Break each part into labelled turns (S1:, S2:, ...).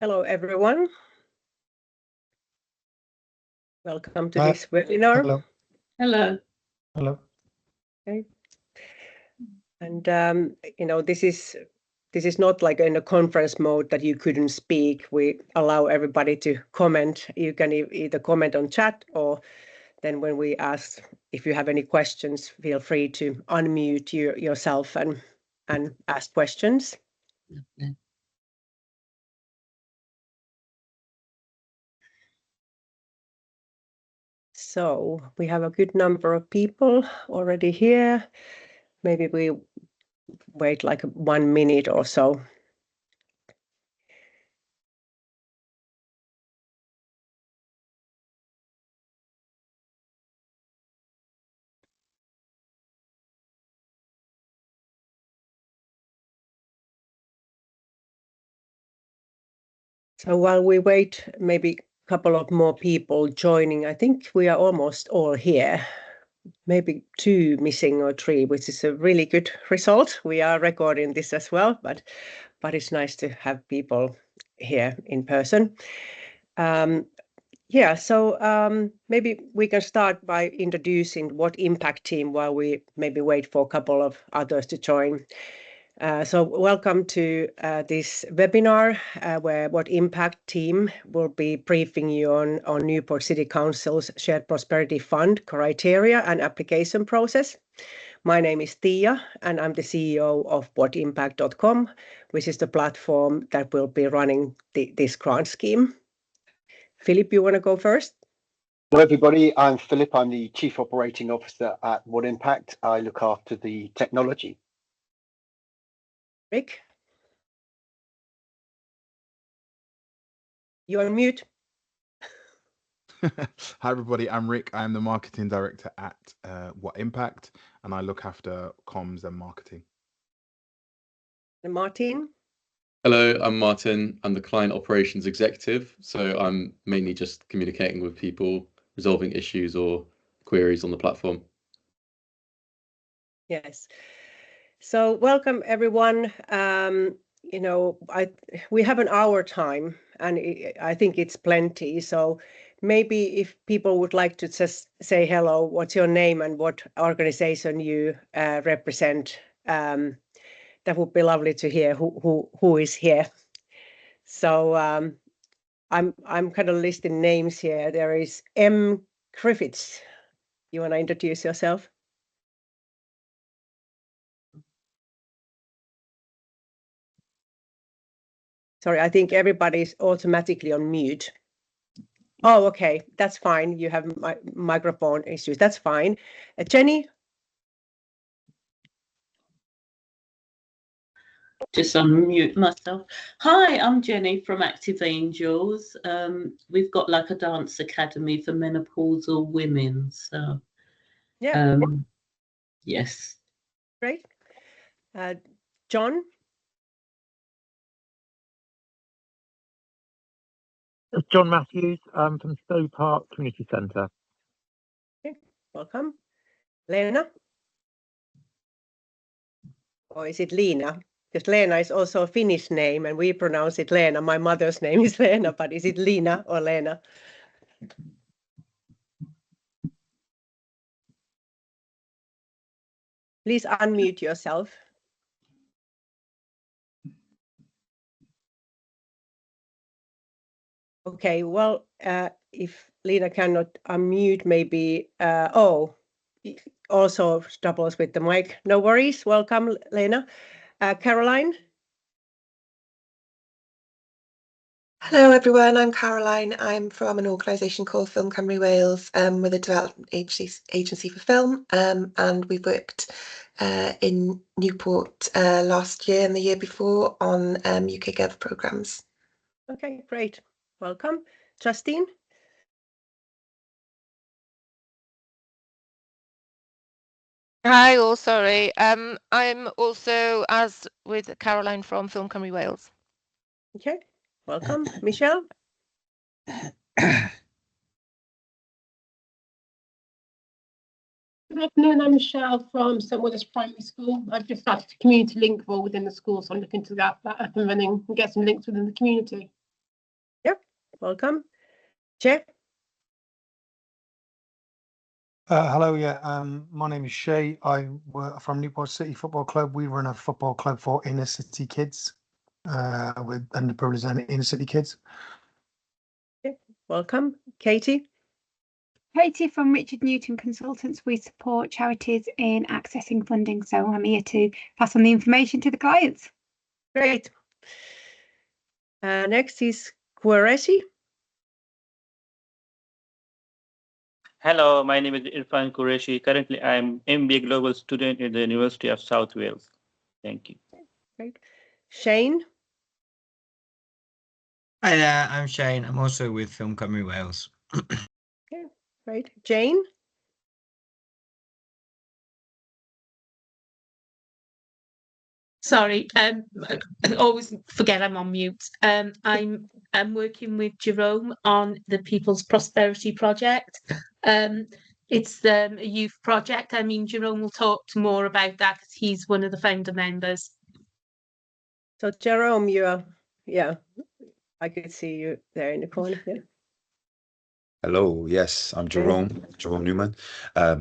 S1: Hello, everyone. Welcome to this webinar.
S2: Hello.
S3: Hello.
S2: Hello.
S1: Okay. And this is not like in a conference mode that you couldn't speak. We allow everybody to comment. You can either comment on chat, or then when we ask if you have any questions, feel free to unmute yourself and ask questions.
S3: Lovely.
S1: So we have a good number of people already here. Maybe we wait like 1 minute or so. So while we wait, maybe a couple of more people joining. I think we are almost all here. Maybe 2 missing or 3, which is a really good result. We are recording this as well, but it's nice to have people here in person. So maybe we can start by introducing What Impact team while we maybe wait for a couple of others to join. So welcome to this webinar where What Impact team will be briefing you on Newport City Council's Shared Prosperity Fund criteria and application process. My name is Tia, and I'm the CEO of whatimpact.com, which is the platform that will be running this grant scheme. Philip, you want to go first?
S4: Hello, everybody. I'm Philip. I'm the Chief Operating Officer at What Impact. I look after the technology.
S1: Rick? You're on mute.
S2: Hi, everybody. I'm Rick. I'm the Marketing Director at What Impact, and I look after comms and marketing.
S1: And Martin?
S5: Hello, I'm Martin. I'm the Client Operations Executive, so I'm mainly just communicating with people, resolving issues or queries on the platform.
S1: Yes. So welcome, everyone. We have an hour time, and I think it's plenty. So maybe if people would like to just say hello, what's your name and what organization you represent, that would be lovely to hear who is here. So I'm kind of listing names here. There is M. Griffiths. You want to introduce yourself? Sorry, I think everybody's automatically on mute. Oh, okay, that's fine. You have microphone issues. That's fine. Jenny?
S3: Just unmute myself. Hi, I'm Jenny from Active Angels. We've got like a dance academy for menopausal women. So,
S1: Yeah.
S3: Yes.
S1: Great. John?
S6: It's John Matthews from Stowe Park Community Centre.
S1: Okay, welcome. Lena? Or is it Lena? Because Lena is also a Finnish name, and we pronounce it Lena. My mother's name is Lena, but is it Lena or Lena? Please unmute yourself. Okay, well, if Lena cannot unmute, maybe, also troubles with the mic. No worries. Welcome, Lena. Caroline?
S7: Hello everyone, I'm Caroline. I'm from an organisation called Film Cymru Wales. We're the development agency for film, and we've worked in Newport last year and the year before on UK Gov programmes.
S1: Okay, great. Welcome. Justine?
S8: Hi, all. Sorry. I'm also, as with Caroline from Film Cymru Wales.
S1: Okay, welcome. Michelle?
S9: Good afternoon, I'm Michelle from St Willis Primary School. I've just started a community link role within the school, so I'm looking to get that up and running and get some links within the community.
S1: welcome. Che?
S10: Hello, my name is Shay. I work from Newport City Football Club. We run a football club for inner city kids, with underprivileged and inner city kids.
S1: Okay, welcome. Katie?
S11: Katie from Richard Newton Consultants. We support charities in accessing funding, so I'm here to pass on the information to the clients.
S1: Great. Next is Qureshi.
S12: Hello, my name is Irfan Qureshi. Currently, I'm MBA Global student in the University of South Wales. Thank you.
S1: Great. Shane?
S13: Hi there, I'm Shane. I'm also with Film Cymru Wales.
S1: Okay, great. Jane?
S9: Sorry, I always forget I'm on mute. I'm working with Jerome on the People's Prosperity Project. It's a youth project. I mean, Jerome will talk more about that because he's one of the founder members.
S1: So Jerome, I could see you there in the corner. Yeah.
S14: Hello, yes, I'm Jerome Newman. I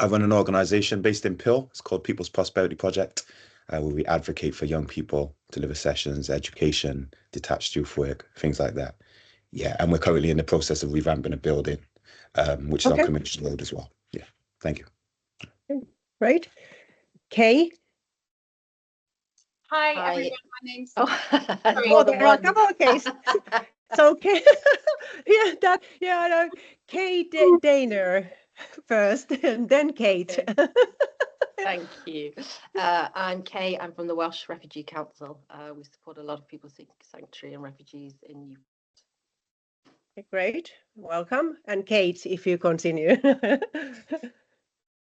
S14: run an organization based in Peel. It's called People's Prosperity Project, where we advocate for young people, deliver sessions, education, detached youth work, things like that. Yeah, and we're currently in the process of revamping a building, which is on Commission Road as well. Yeah, thank you.
S1: Great. Kay?
S15: Hi, everyone. My name's
S1: Come on, Kay. So Kay, I know. Kay Daner first, and then Kate.
S15: Thank you. I'm Kay. I'm from the Welsh Refugee Council. We support a lot of people seeking sanctuary and refugees in Newport.
S1: Okay, great. Welcome. And Kate, if you continue.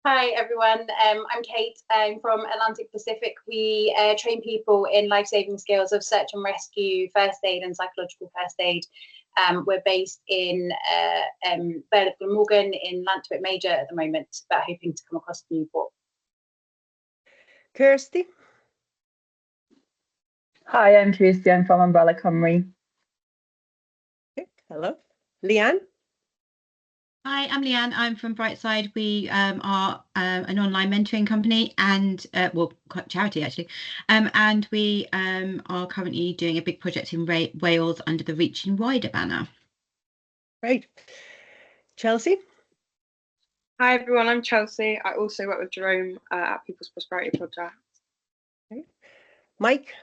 S15: Hi, everyone. I'm Kate. I'm from Atlantic Pacific. We train people in life-saving skills of search and rescue, first aid and psychological first aid. We're based in Burley Glamorgan in Lantwick Major at the moment, but hoping to come across to Newport.
S1: Kirsty?
S16: Hi, I'm Kirsty. I'm from Umbrella Cymru.
S1: Okay, hello. Leanne?
S17: Hi, I'm Leanne. I'm from Brightside. We are an online mentoring company and charity actually, and we are currently doing a big project in Wales under the Reaching Wider banner.
S1: Great. Chelsea?
S18: Hi everyone, I'm Chelsea. I also work with Jerome at People's Prosperity Project.
S1: Okay. Mike?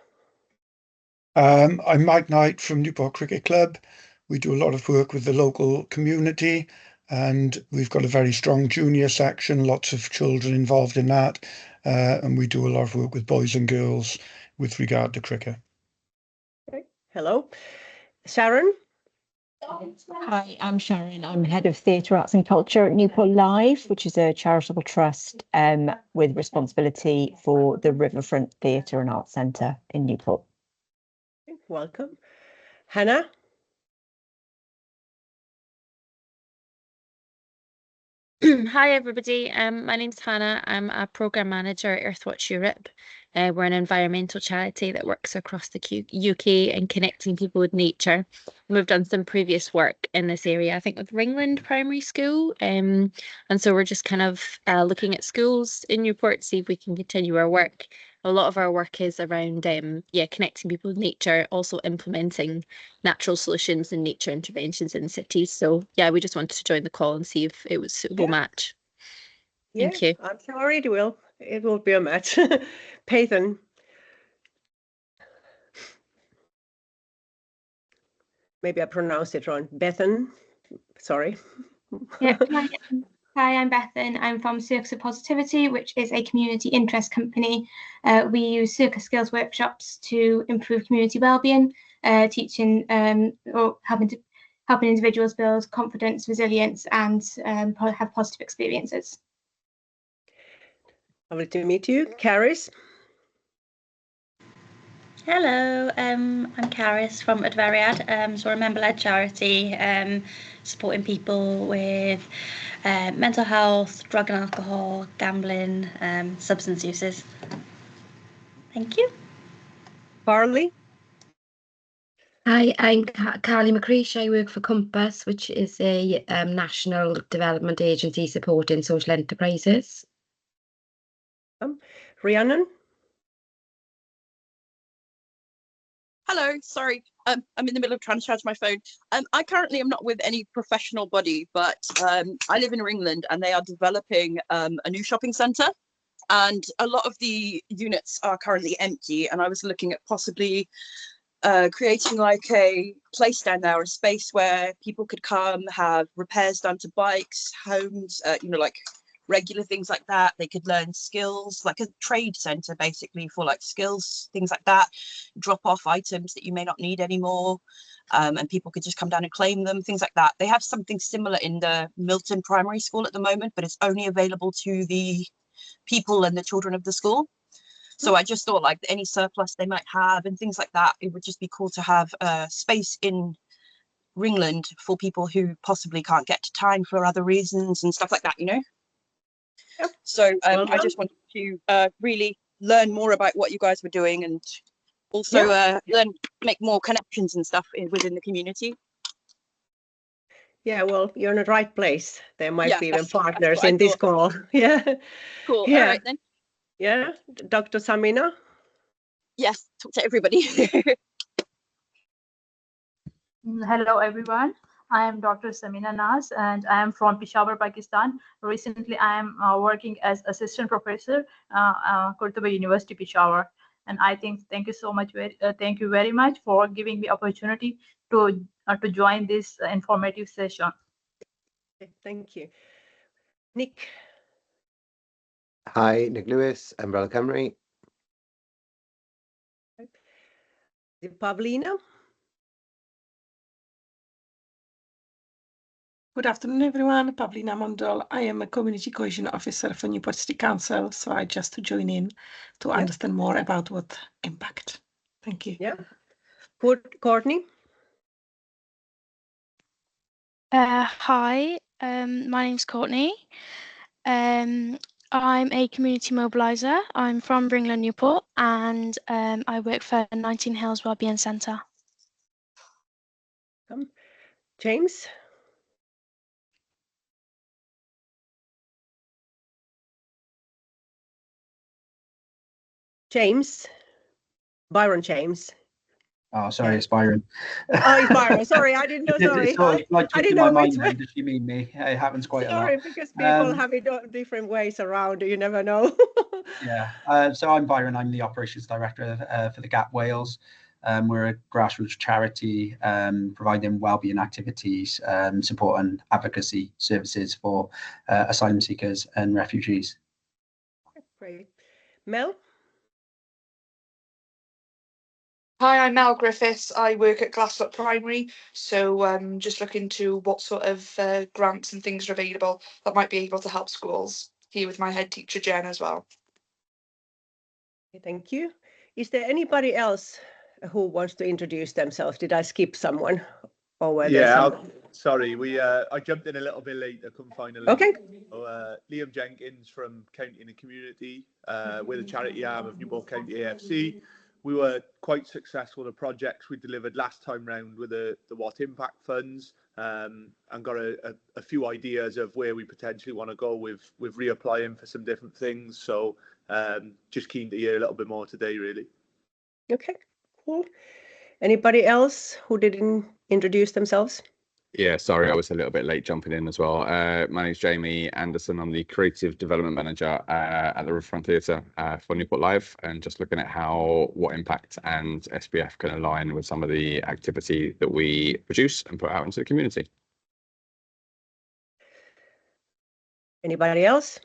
S10: I'm Mike Knight from Newport Cricket Club. We do a lot of work with the local community, and we've got a very strong junior section, lots of children involved in that, and we do a lot of work with boys and girls with regard to cricket.
S1: Okay. Hello. Sharon?
S19: Hi, I'm Sharon. I'm Head of Theatre, Arts and Culture at Newport Live, which is a charitable trust with responsibility for the Riverfront Theatre and Arts Centre in Newport.
S1: Welcome. Hannah?
S20: Hi everybody, my name's Hannah. I'm a programme manager at Earthwatch Europe. We're an environmental charity that works across the UK and connecting people with nature. And we've done some previous work in this area, I think with Ringland Primary School. And so we're just kind of looking at schools in Newport to see if we can continue our work. A lot of our work is around connecting people with nature, also implementing natural solutions and nature interventions in cities. So yeah, we just wanted to join the call and see if it was a suitable match. Thank you.
S1: I'm sure it will. It will be a match. Payton. Maybe I pronounced it wrong. Bethan. Sorry.
S11: Yeah. Hi, I'm Bethan. I'm from Circus of Positivity, which is a community interest company. We use circus skills workshops to improve community wellbeing, teaching or helping individuals build confidence, resilience, and have positive experiences.
S1: Lovely to meet you. Caris?
S21: Hello, I'm Caris from Advariad. So we're a member-led charity supporting people with mental health, drug and alcohol, gambling, substance uses. Thank you.
S1: Barley?
S4: Hi, I'm Carly McCreesh. I work for Compass, which is a national development agency supporting social enterprises.
S1: Rhiannon?
S22: Hello, sorry, I'm in the middle of trying to charge my phone. I currently am not with any professional body, but I live in England and they are developing a new shopping centre, and a lot of the units are currently empty, and I was looking at possibly creating like a place down there, a space where people could come, have repairs done to bikes, homes, like regular things like that. They could learn skills, like a trade centre basically for like skills, things like that, drop off items that you may not need anymore, and people could just come down and claim them, things like that. They have something similar in the Milton Primary School at the moment, but it's only available to the people and the children of the school. So I just thought like any surplus they might have and things like that, it would just be cool to have a space in Ringland for people who possibly can't get to time for other reasons and stuff like that, Yep. So I just wanted to really learn more about what you guys were doing, and also make more connections and stuff within the community.
S1: Yeah, well, you're in the right place. There might be even partners
S22: that's what
S1: in this call. Yeah.
S22: Cool.
S1: Yeah.
S22: All right then.
S1: Yeah. Dr. Samina?
S22: Yes, talk to everybody.
S23: Hello, everyone. I am Dr. Samina Naz, and I am from Peshawar, Pakistan. Recently, I am working as assistant professor Kurtuba University, Peshawar. And I think thank you so much. Thank you very much for giving me opportunity to join this informative session.
S1: Thank you. Nick.
S24: Hi, Nick Lewis, Umbrella Cymru.
S1: Pavlina.
S25: Good afternoon, everyone. Pavlina Mondol. I am a Community Cohesion Officer for Newport City Council, so I just to join in to understand more about what impact. Thank you.
S1: Yeah. Good. Courtney?
S26: Hi, my name's Courtney. I'm a community mobiliser. I'm from Ringland Newport, and I work for 19 Hills Wellbeing Centre.
S1: James? James? Byron James.
S27: Oh, sorry, it's Byron.
S1: Oh, it's Byron. Sorry, I didn't know. Sorry.
S27: It's sort of like
S1: I didn't
S27: my
S1: know
S27: mind
S1: which
S27: then.
S1: way.
S27: Does she mean me? It happens quite a lot.
S1: Sorry, because people have it different ways around. You never know.
S27: Yeah. So I'm Byron. I'm the operations director for the Gap Wales. We're a grassroots charity providing wellbeing activities, support and advocacy services for asylum seekers and refugees.
S1: Great. Mel?
S28: Hi, I'm Mel Griffiths. I work at Glassfoot Primary, so just looking to what sort of grants and things are available that might be able to help schools. Here with my head teacher, Jen, as well.
S1: Thank you. Is there anybody else who wants to introduce themselves? Did I skip someone? Or were there some...
S29: Sorry, I jumped in a little bit late. I couldn't find a link.
S1: Okay.
S29: So, Liam Jenkins from County and Community. We're the charity arm of Newport County AFC. We were quite successful at projects we delivered last time round with the What Impact funds, and got a few ideas of where we potentially want to go with reapplying for some different things. So just keen to hear a little bit more today, really.
S1: Okay, cool. Anybody else who didn't introduce themselves?
S30: Yeah, sorry, I was a little bit late jumping in as well. My name's Jamie Anderson. I'm the Creative Development Manager at the Riverfront Theatre for Newport Live, and just looking at how What Impact and SPF can align with some of the activity that we produce and put out into the community.
S1: Anybody else?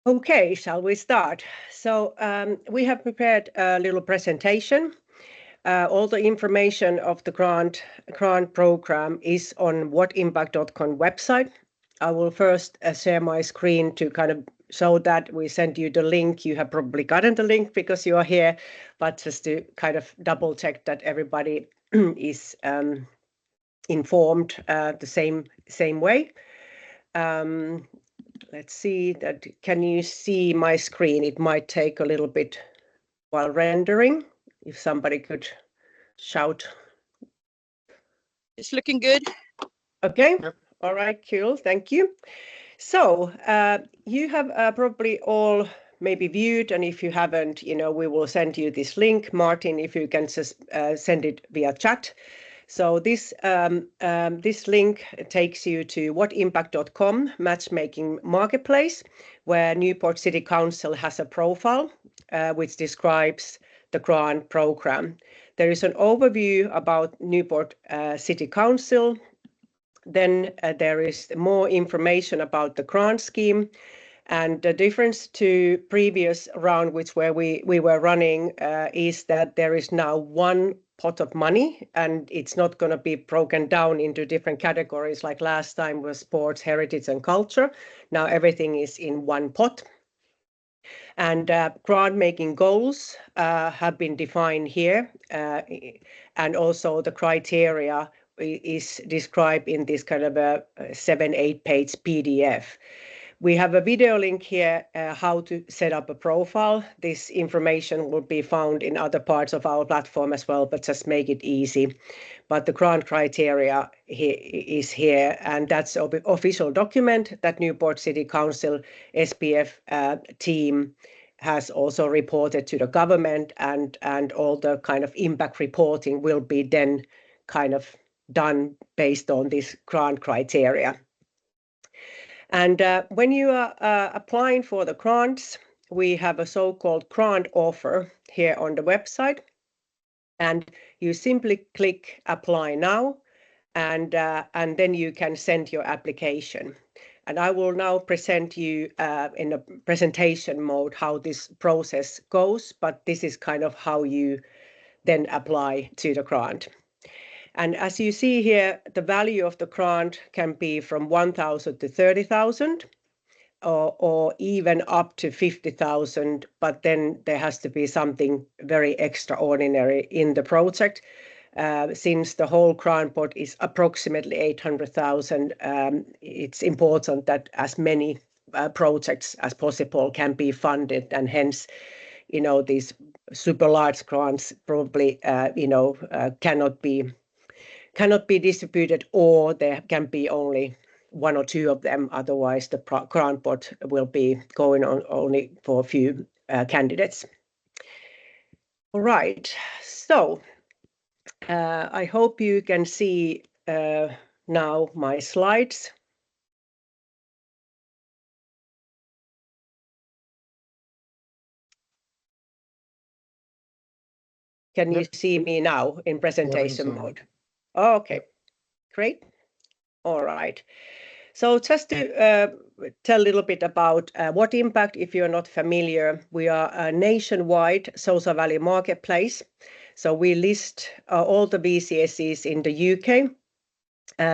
S1: Okay, shall we start? So we have prepared a little presentation. All the information of the grant program is on whatimpact.com website. I will first share my screen to kind of show that we sent you the link. You have probably gotten the link because you are here, but just to kind of double check that everybody is informed the same way. Let's see that. Can you see my screen? It might take a little bit while rendering. If somebody could shout.
S22: It's looking good.
S1: Okay. Yep. All right, cool. Thank you. So you have probably all maybe viewed, and if you haven't, we will send you this link. Martin, if you can just send it via chat. So this link takes you to whatimpact.com matchmaking marketplace, where Newport City Council has a profile which describes the grant program. There is an overview about Newport City Council. Then there is more information about the grant scheme. And the difference to previous round, where we were running, is that there is now one pot of money, and it's not going to be broken down into different categories like last time was sports, heritage, and culture. Now everything is in one pot. And grant-making goals have been defined here, and also the criteria is described in this kind of a 7-8 page PDF. We have a video link here how to set up a profile. This information will be found in other parts of our platform as well, but just make it easy. But the grant criteria is here, and that's an official document that Newport City Council SPF team has also reported to the government, and all the kind of impact reporting will be then kind of done based on this grant criteria. And when you are applying for the grants, we have a so-called grant offer here on the website. And you simply click Apply Now, and then you can send your application. And I will now present you in a presentation mode how this process goes, but this is kind of how you then apply to the grant. And as you see here, the value of the grant can be from 1,000 to 30,000 or even up to 50,000, but then there has to be something very extraordinary in the project. Since the whole grant pot is approximately 800,000, it's important that as many projects as possible can be funded, and hence, these super large grants probably, cannot be distributed, or there can be only one or two of them. Otherwise, the grant pot will be going on only for a few candidates. All right. So I hope you can see now my slides. Can you see me now in presentation mode? Oh, okay, great. All right. So just to tell a little bit about What Impact, if you're not familiar, we are a nationwide social value marketplace. So we list all the VCSEs in the UK.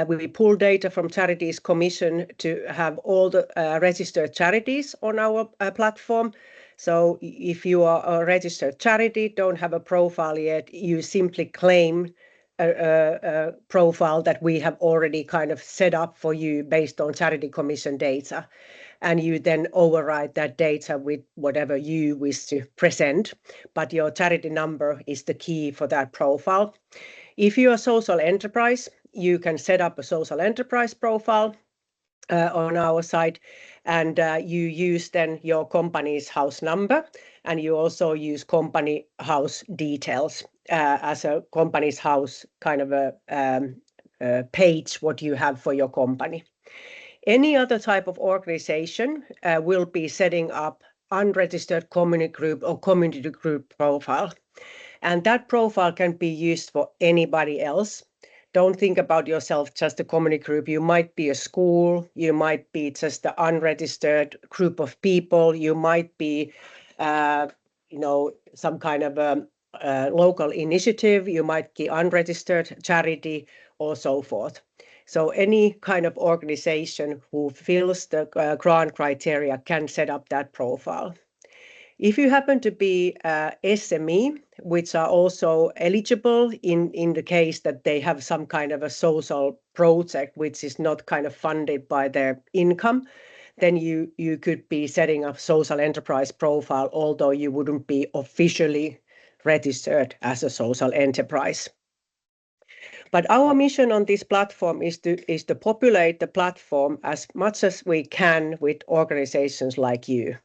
S1: We pull data from Charities Commission to have all the registered charities on our platform. So if you are a registered charity, don't have a profile yet, you simply claim a profile that we have already kind of set up for you based on Charity Commission data. And you then override that data with whatever you wish to present. But your charity number is the key for that profile. If you're a social enterprise, you can set up a social enterprise profile on our site, and you use then your company's house number, and you also use company house details as a company's house kind of a page what you have for your company. Any other type of organization will be setting up unregistered community group or community group profile, and that profile can be used for anybody else. Don't think about yourself just a community group. You might be a school, you might be just an unregistered group of people, you might be some kind of a local initiative, you might be unregistered charity, or so forth. So any kind of organization who fills the grant criteria can set up that profile. If you happen to be SME, which are also eligible in the case that they have some kind of a social project which is not kind of funded by their income, then you could be setting up social enterprise profile, although you wouldn't be officially registered as a social enterprise. But our mission on this platform is to populate the platform as much as we can with organizations like you.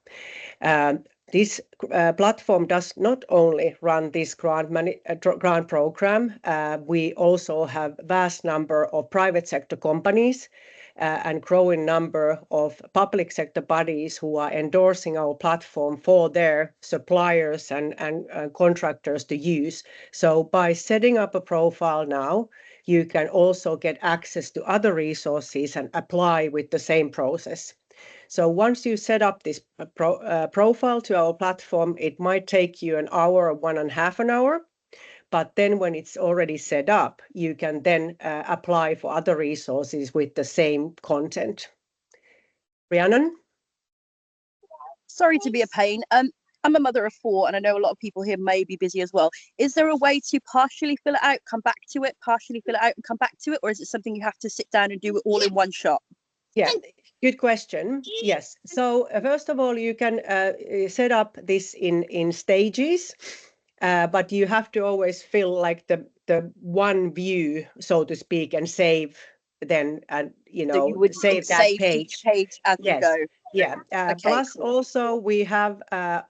S1: This platform does not only run this grant program, we also have vast number of private sector companies and growing number of public sector bodies who are endorsing our platform for their suppliers and contractors to use. So by setting up a profile now, you can also get access to other resources and apply with the same process. So once you set up this profile to our platform, it might take you an hour or 1.5 hours. But then when it's already set up, you can then apply for other resources with the same content. Rhiannon?
S22: Sorry to be a pain. I'm a mother of 4, and I know a lot of people here may be busy as well. Is there a way to partially fill it out, come back to it, partially fill it out and come back to it? Or is it something you have to sit down and do it all in one shot?
S1: Yeah, good question. Yes. So first of all, you can set up this in stages, but you have to always fill like the one view, so to speak, and save then, and
S22: So you would
S1: save that
S22: save
S1: page.
S22: each page as you go.
S1: Yeah.
S22: Okay,
S1: Plus,
S22: cool.
S1: also we have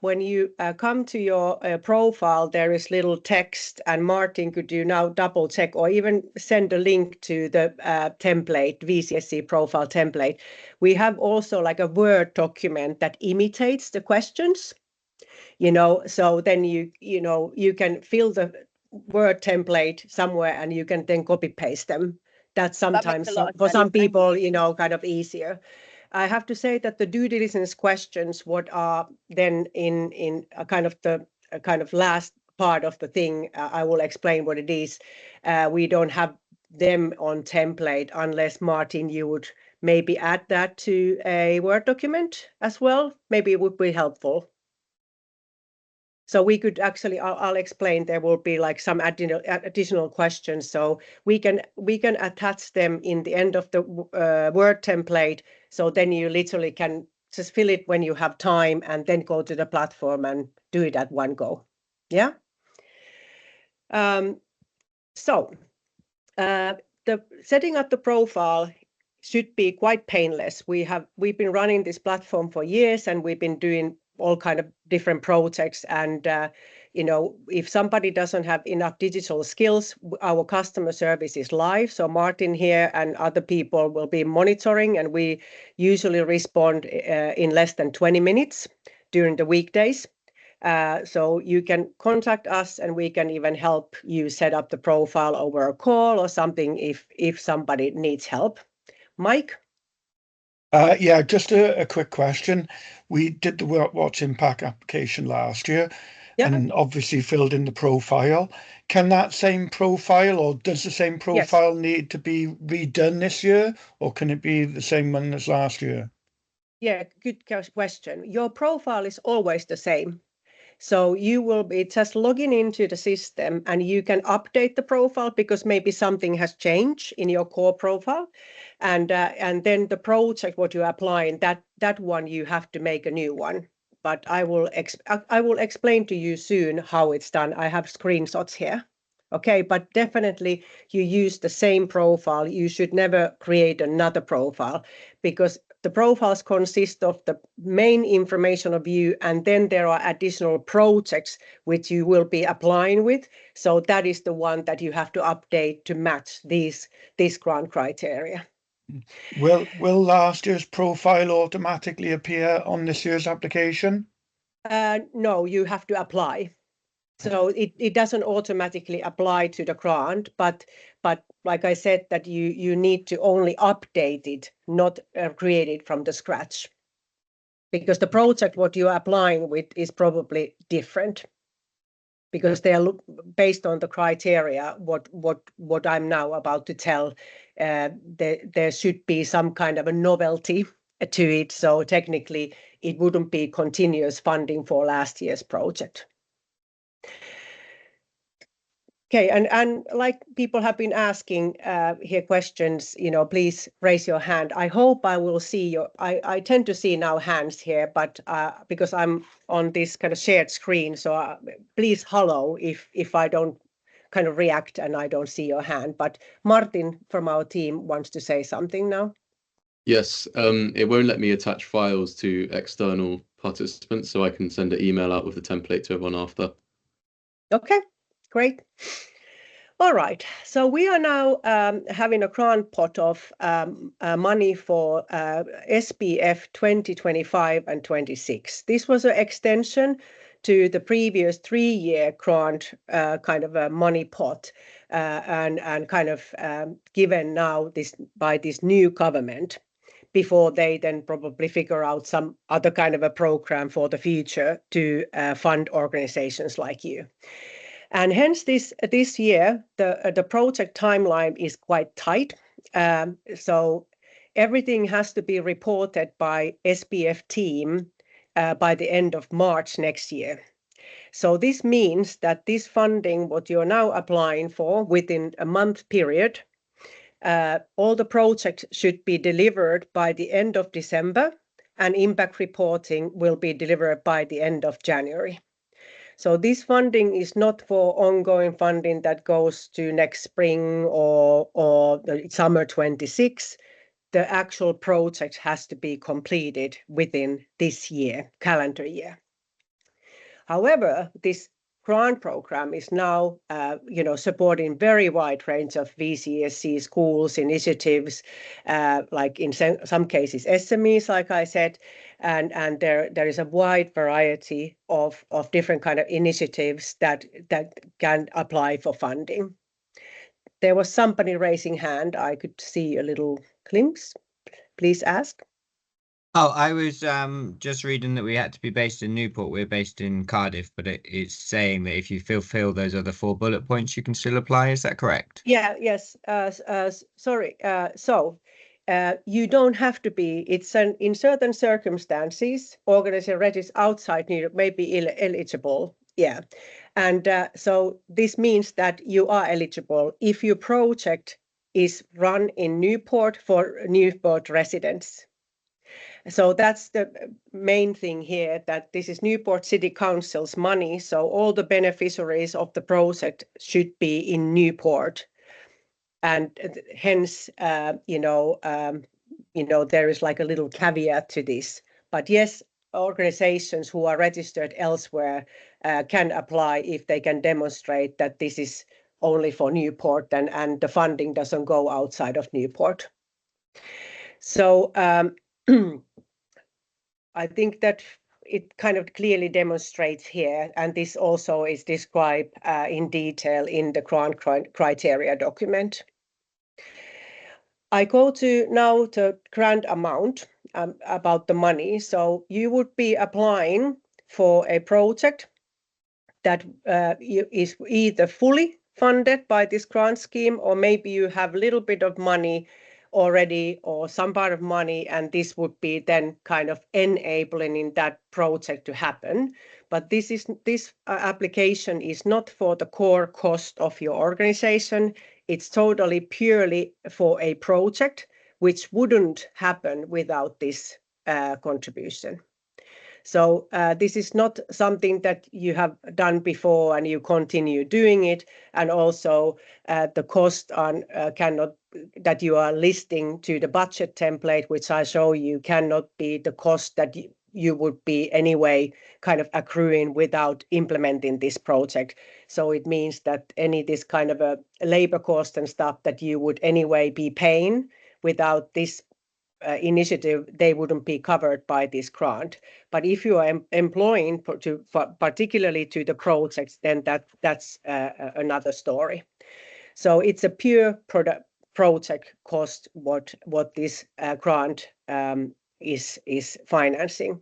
S1: when you come to your profile, there is little text, and Martin, could you now double check or even send a link to the template, VCSE profile template? We have also like a Word document that imitates the questions, so then you can fill the Word template somewhere and you can then copy paste them. That's sometimes for some people, kind of easier. I have to say that the due diligence questions, what are then in a kind of last part of the thing, I will explain what it is. We don't have them on template unless, Martin, you would maybe add that to a Word document as well. Maybe it would be helpful. So we could actually, I'll explain, there will be like some additional questions. So we can attach them in the end of the Word template. So then you literally can just fill it when you have time and then go to the platform and do it at one go. Yeah. So the setting up the profile should be quite painless. We've been running this platform for years, and we've been doing all kind of different projects. And if somebody doesn't have enough digital skills, our customer service is live. So Martin here and other people will be monitoring, and we usually respond in less than 20 minutes during the weekdays. So you can contact us, and we can even help you set up the profile over a call or something if somebody needs help. Mike?
S10: Yeah, just a quick question. We did the What's Impact application last year, and obviously filled in the profile. Can that same profile, or does the same profile need to be redone this year, or can it be the same one as last year?
S1: Yeah, good question. Your profile is always the same. So you will be just logging into the system, and you can update the profile because maybe something has changed in your core profile. And then the project, what you apply in that one, you have to make a new one. But I will explain to you soon how it's done. I have screenshots here. Okay, but definitely you use the same profile. You should never create another profile, because the profiles consist of the main information of you, and then there are additional projects which you will be applying with. So that is the one that you have to update to match this grant criteria.
S10: Will last year's profile automatically appear on this year's application?
S1: No, you have to apply. So it doesn't automatically apply to the grant, but like I said, that you need to only update it, not create it from the scratch, because the project what you're applying with is probably different, because they are based on the criteria what I'm now about to tell. There should be some kind of a novelty to it, so technically it wouldn't be continuous funding for last year's project. Okay, and like people have been asking here questions, please raise your hand. I hope I will see your, I tend to see now hands here, but because I'm on this kind of shared screen, so please hello if I don't kind of react and I don't see your hand. But Martin from our team wants to say something now.
S2: Yes, it won't let me attach files to external participants, so I can send an email out with the template to everyone after.
S1: Okay, great. All right, so we are now having a grant pot of money for SPF 2025 and 26. This was an extension to the previous 3-year grant kind of a money pot and kind of given now by this new government before they then probably figure out some other kind of a program for the future to fund organizations like you. And hence this year, the project timeline is quite tight. So everything has to be reported by SPF team by the end of March next year. So this means that this funding, what you're now applying for within a month period, all the projects should be delivered by the end of December, and impact reporting will be delivered by the end of January. So this funding is not for ongoing funding that goes to next spring or the summer 26. The actual project has to be completed within this year, calendar year. However, this grant program is now, supporting very wide range of VCSE schools initiatives, like in some cases SMEs, like I said, and there is a wide variety of different kind of initiatives that can apply for funding. There was somebody raising hand. I could see a little glimpse. Please ask.
S3: Oh, I was just reading that we had to be based in Newport. We're based in Cardiff, but it's saying that if you fulfill those other 4 bullet points, you can still apply. Is that correct?
S1: Yeah, yes. Sorry. So you don't have to be. It's in certain circumstances, organization registered outside New York may be eligible. Yeah. And so this means that you are eligible if your project is run in Newport for Newport residents. So that's the main thing here, that this is Newport City Council's money. So all the beneficiaries of the project should be in Newport. And hence, there is like a little caveat to this. But yes, organizations who are registered elsewhere can apply if they can demonstrate that this is only for Newport and the funding doesn't go outside of Newport. So I think that it kind of clearly demonstrates here, and this also is described in detail in the grant criteria document. I go to now the grant amount about the money. So you would be applying for a project that is either fully funded by this grant scheme, or maybe you have a little bit of money already or some part of money, and this would be then kind of enabling in that project to happen. But this application is not for the core cost of your organization. It's totally purely for a project, which wouldn't happen without this contribution. So this is not something that you have done before and you continue doing it. And also the cost on that you are listing to the budget template, which I show you, cannot be the cost that you would be anyway kind of accruing without implementing this project. So it means that this kind of a labor cost and stuff that you would anyway be paying without this initiative, they wouldn't be covered by this grant. But if you are employing particularly to the projects, then that's another story. So it's a pure project cost what this grant is financing.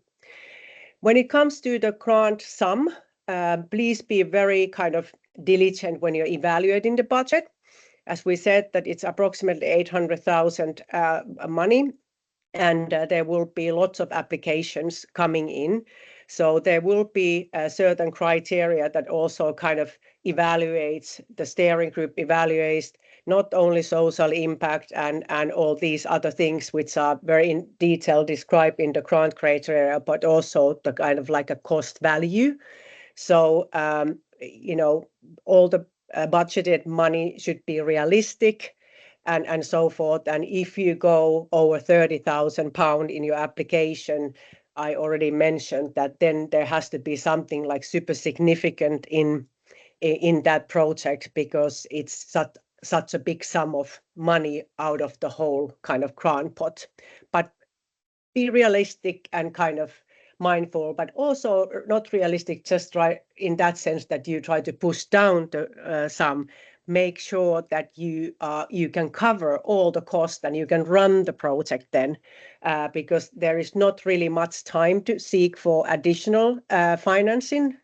S1: When it comes to the grant sum, please be very kind of diligent when you're evaluating the budget. As we said, that it's approximately 800,000 money, and there will be lots of applications coming in. So there will be certain criteria that also kind of evaluates, the steering group evaluates not only social impact and all these other things which are very in detail described in the grant criteria, but also the kind of like a cost value. So, you know, all the budgeted money should be realistic and so forth. And if you go over £30,000 in your application, I already mentioned that then there has to be something like super significant in that project, because it's such a big sum of money out of the whole kind of grant pot. But be realistic and kind of mindful, but also not realistic just try in that sense that you try to push down the sum. Make sure that you can cover all the costs and you can run the project then, because there is not really much time to seek for additional financing.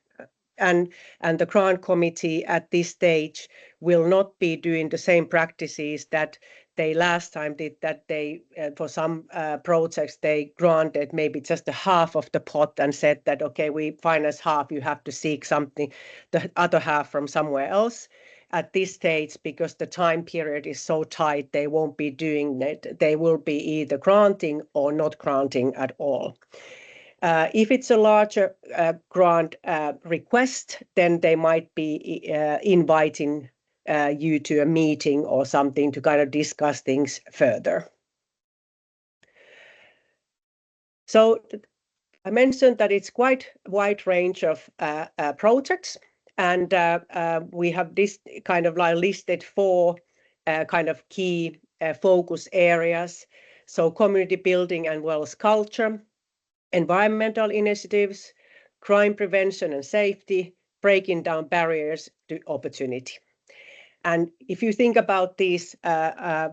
S1: And the grant committee at this stage will not be doing the same practices that they last time did, that they for some projects they granted maybe just a half of the pot and said that, okay, we finance half, you have to seek something, the other half from somewhere else. At this stage, because the time period is so tight, they won't be doing it. They will be either granting or not granting at all. If it's a larger grant request, then they might be inviting you to a meeting or something to kind of discuss things further. So I mentioned that it's quite a wide range of projects, and we have this kind of like listed 4 kind of key focus areas. So community building and Welsh culture, environmental initiatives, crime prevention and safety, breaking down barriers to opportunity. And if you think about these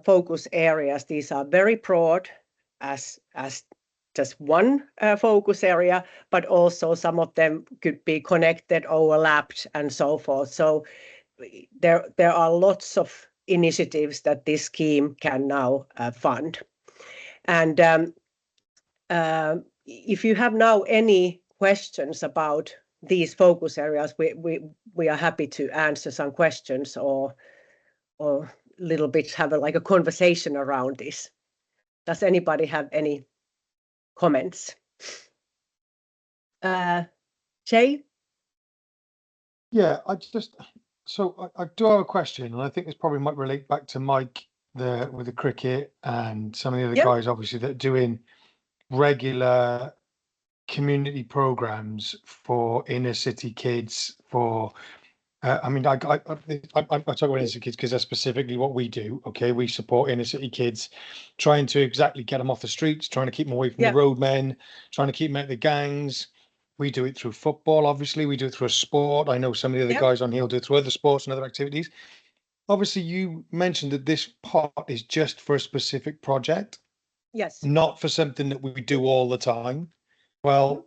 S1: focus areas, these are very broad as just one focus area, but also some of them could be connected, overlapped, and so forth. So there are lots of initiatives that this scheme can now fund. And if you have now any questions about these focus areas, we are happy to answer some questions or a little bit have a conversation around this. Does anybody have any comments? Jay?
S5: Yeah, I do have a question, and I think this probably might relate back to Mike with the cricket and some of the other guys, obviously, that are doing regular community programs for inner city kids. For I mean, I talk about inner city kids because that's specifically what we do. Okay, we support inner city kids, trying to exactly get them off the streets, trying to keep them away from the roadmen, trying to keep them out of the gangs. We do it through football, obviously. We do it through a sport. I know some of the other guys on here will do it through other sports and other activities. Obviously, you mentioned that this pot is just for a specific project.
S1: Yes.
S5: Not for something that we do all the time. Well,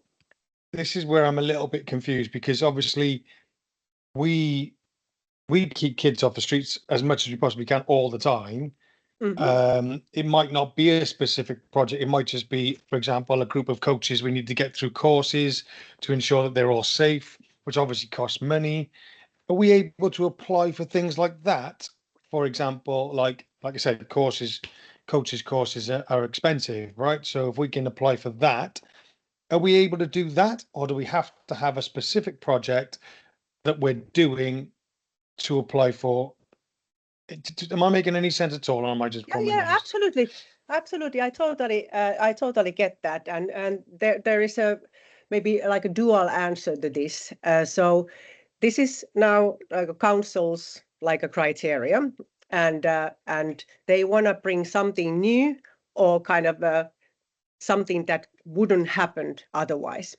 S5: this is where I'm a little bit confused, because obviously we keep kids off the streets as much as we possibly can all the time. It might not be a specific project. It might just be, for example, a group of coaches we need to get through courses to ensure that they're all safe, which obviously costs money. Are we able to apply for things like that? For example, like I said, coaches courses are expensive, right? So if we can apply for that, are we able to do that, or do we have to have a specific project that we're doing to apply for? Am I making any sense at all, or am I just
S1: absolutely. I totally get that, and there is maybe like a dual answer to this. So this is now like a council's like a criteria, and they want to bring something new or kind of something that wouldn't happen otherwise.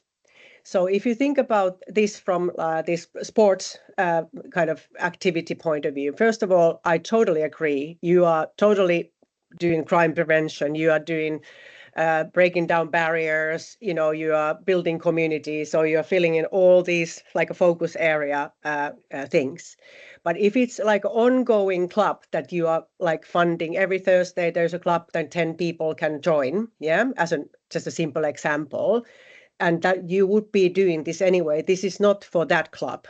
S1: So if you think about this from this sports kind of activity point of view, first of all, I totally agree. You are totally doing crime prevention. You are doing breaking down barriers. You know, you are building communities. So you are filling in all these like a focus area things. But if it's like an ongoing club that you are like funding every Thursday, there's a club that 10 people can join. Yeah, as just a simple example. and that you would be doing this anyway. This is not for that club.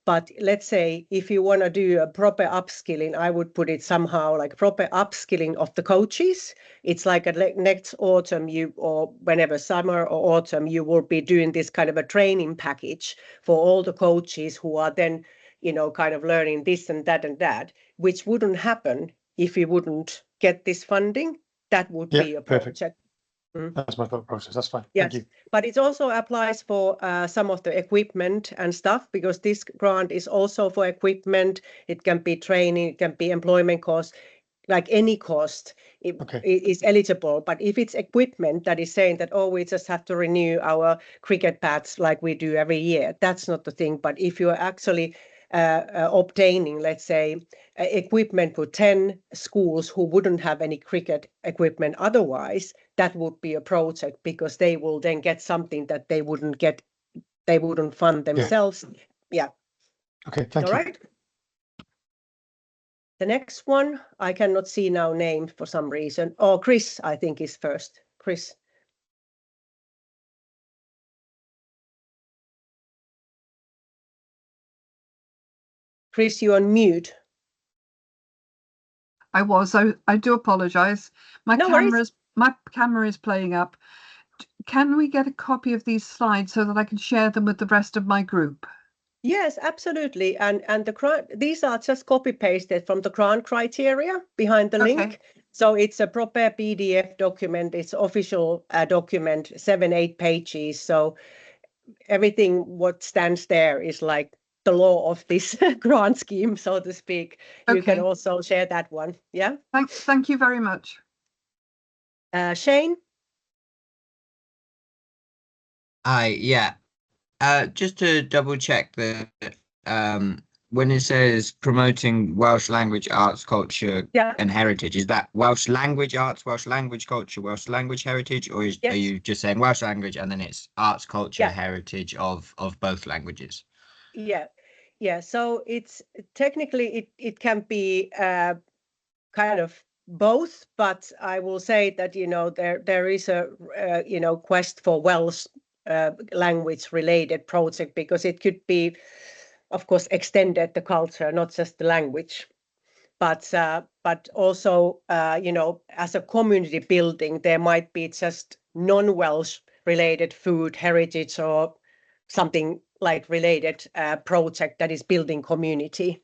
S1: But let's say if you want to do a proper upskilling, I would put it somehow like proper upskilling of the coaches. It's like next autumn or whenever, summer or autumn, you will be doing this kind of a training package for all the coaches who are then, kind of learning this and that, which wouldn't happen if you wouldn't get this funding. That would be a project.
S5: Perfect. That's my thought process. That's fine.
S1: Yes.
S5: Thank you.
S1: But it also applies for some of the equipment and stuff, because this grant is also for equipment. It can be training, it can be employment costs, like any cost is eligible. But if it's equipment that is saying that, we just have to renew our cricket pads like we do every year, that's not the thing. But if you're actually obtaining, let's say, equipment for 10 schools who wouldn't have any cricket equipment otherwise, that would be a project, because they will then get something that they wouldn't fund themselves. Yeah.
S5: Okay, thank you.
S1: All right. The next one, I cannot see now named for some reason. Chris, I think, is first. Chris. Chris, you're on mute.
S6: I do apologize. My camera is playing up. Can we get a copy of these slides so that I can share them with the rest of my group?
S1: Yes, absolutely. And these are just copy pasted from the grant criteria behind the link. So it's a proper PDF document. It's official document, 7-8 pages. So everything what stands there is like the law of this grant scheme, so to speak. You can also share that one. Yeah.
S6: Thank you very much.
S1: Shane.
S3: Yeah. Just to double check when it says promoting Welsh language, arts, culture, and heritage, is that Welsh language, arts, Welsh language, culture, Welsh language, heritage, or are you just saying Welsh language and then it's arts, culture, heritage of both languages?
S1: Yeah. So it's technically it can be kind of both, but I will say that there is a quest for Welsh language related project, because it could be, of course, extended the culture, not just the language, but also as a community building, there might be just non-Welsh related food heritage or something like related project that is building community.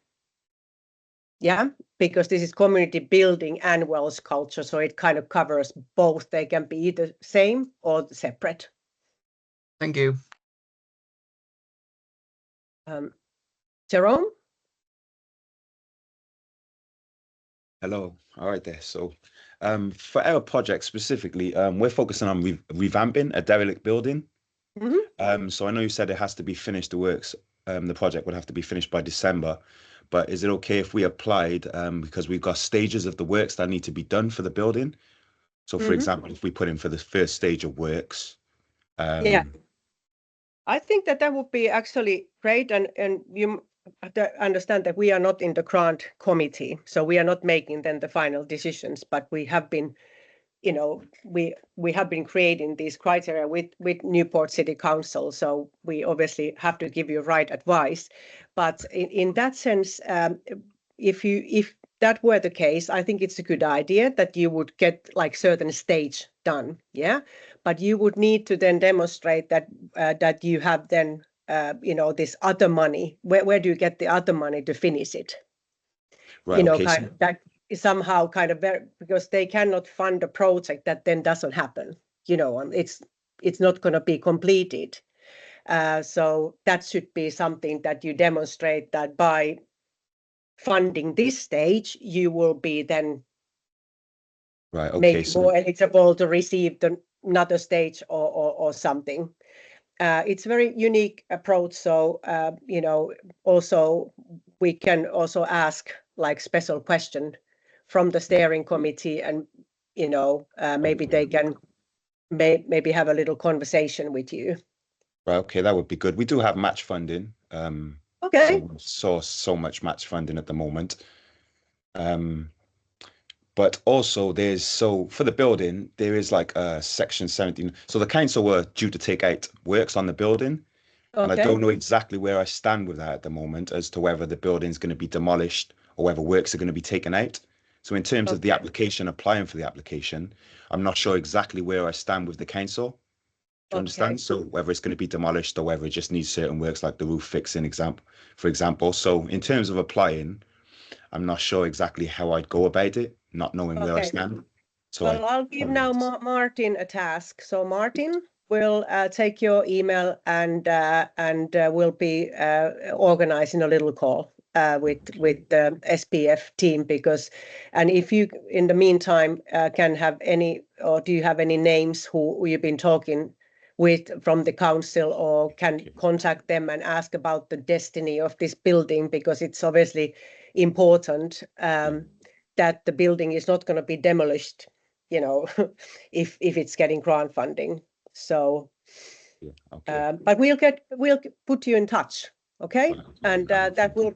S1: Yeah, because this is community building and Welsh culture, so it kind of covers both. They can be either same or separate.
S3: Thank you.
S1: Jerome?
S7: Hello. All right there. So for our project specifically, we're focusing on revamping a derelict building. So I know you said it has to be finished, the works, the project would have to be finished by December, but is it okay if we applied, because we've got stages of the works that need to be done for the building? So for example, if we put in for the first stage of works.
S1: I think that would be actually great, and you have to understand that we are not in the grant committee, so we are not making then the final decisions, but we have been, we have been creating these criteria with Newport City Council, so we obviously have to give you right advice. But in that sense, if that were the case, I think it's a good idea that you would get like certain stage done, but you would need to then demonstrate that that you have then this other money. Where do you get the other money to finish it?
S7: Right,
S1: that is somehow kind of because they cannot fund a project that then doesn't happen. It's not going to be completed. So that should be something that you demonstrate that by funding this stage, you will be then maybe more eligible to receive another stage or something. It's a very unique approach. So, also we can also ask like special question from the steering committee, and, maybe they can maybe have a little conversation with you.
S7: Right, okay, that would be good. We do have match funding.
S1: Okay.
S7: So much match funding at the moment. But also for the building, there is like a section 17. So the council were due to take out works on the building. And I don't know exactly where I stand with that at the moment as to whether the building's going to be demolished or whether works are going to be taken out. So in terms of the application, applying for the application, I'm not sure exactly where I stand with the council. Do you understand? So whether it's going to be demolished or whether it just needs certain works like the roof fixing, for example. So in terms of applying, I'm not sure exactly how I'd go about it, not knowing where I stand. So
S1: well, I'll give now Martin a task. So Martin will take your email and we'll be organizing a little call with the SPF team and if you in the meantime can have any, or do you have any names who you've been talking with from the council, or can contact them and ask about the destiny of this building, because it's obviously important that the building is not going to be demolished, you know, if it's getting grant funding. So but we'll put you in touch, okay? And that will,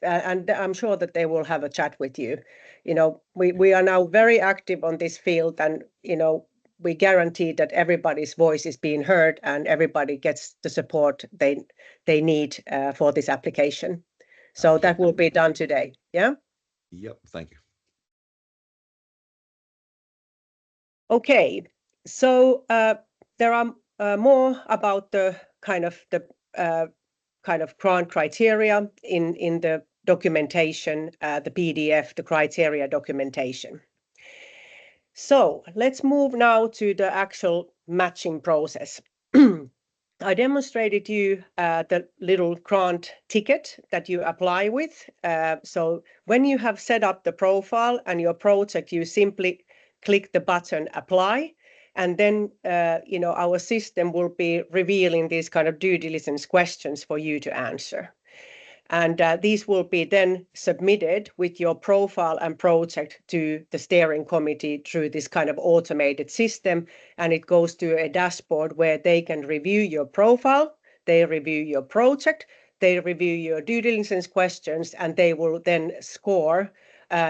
S1: and I'm sure that they will have a chat with you. You know, we are now very active on this field, and you know, we guarantee that everybody's voice is being heard and everybody gets the support they need for this application. So that will be done today. Yeah.
S7: Yep. Thank you.
S1: Okay. So there are more about the kind of grant criteria in the documentation, the PDF, the criteria documentation. So let's move now to the actual matching process. I demonstrated you the little grant ticket that you apply with. So when you have set up the profile and your project, you simply click the button apply, and then you know, our system will be revealing these kind of due diligence questions for you to answer. And these will be then submitted with your profile and project to the steering committee through this kind of automated system. And it goes to a dashboard where they can review your profile, they review your project, they review your due diligence questions, and they will then score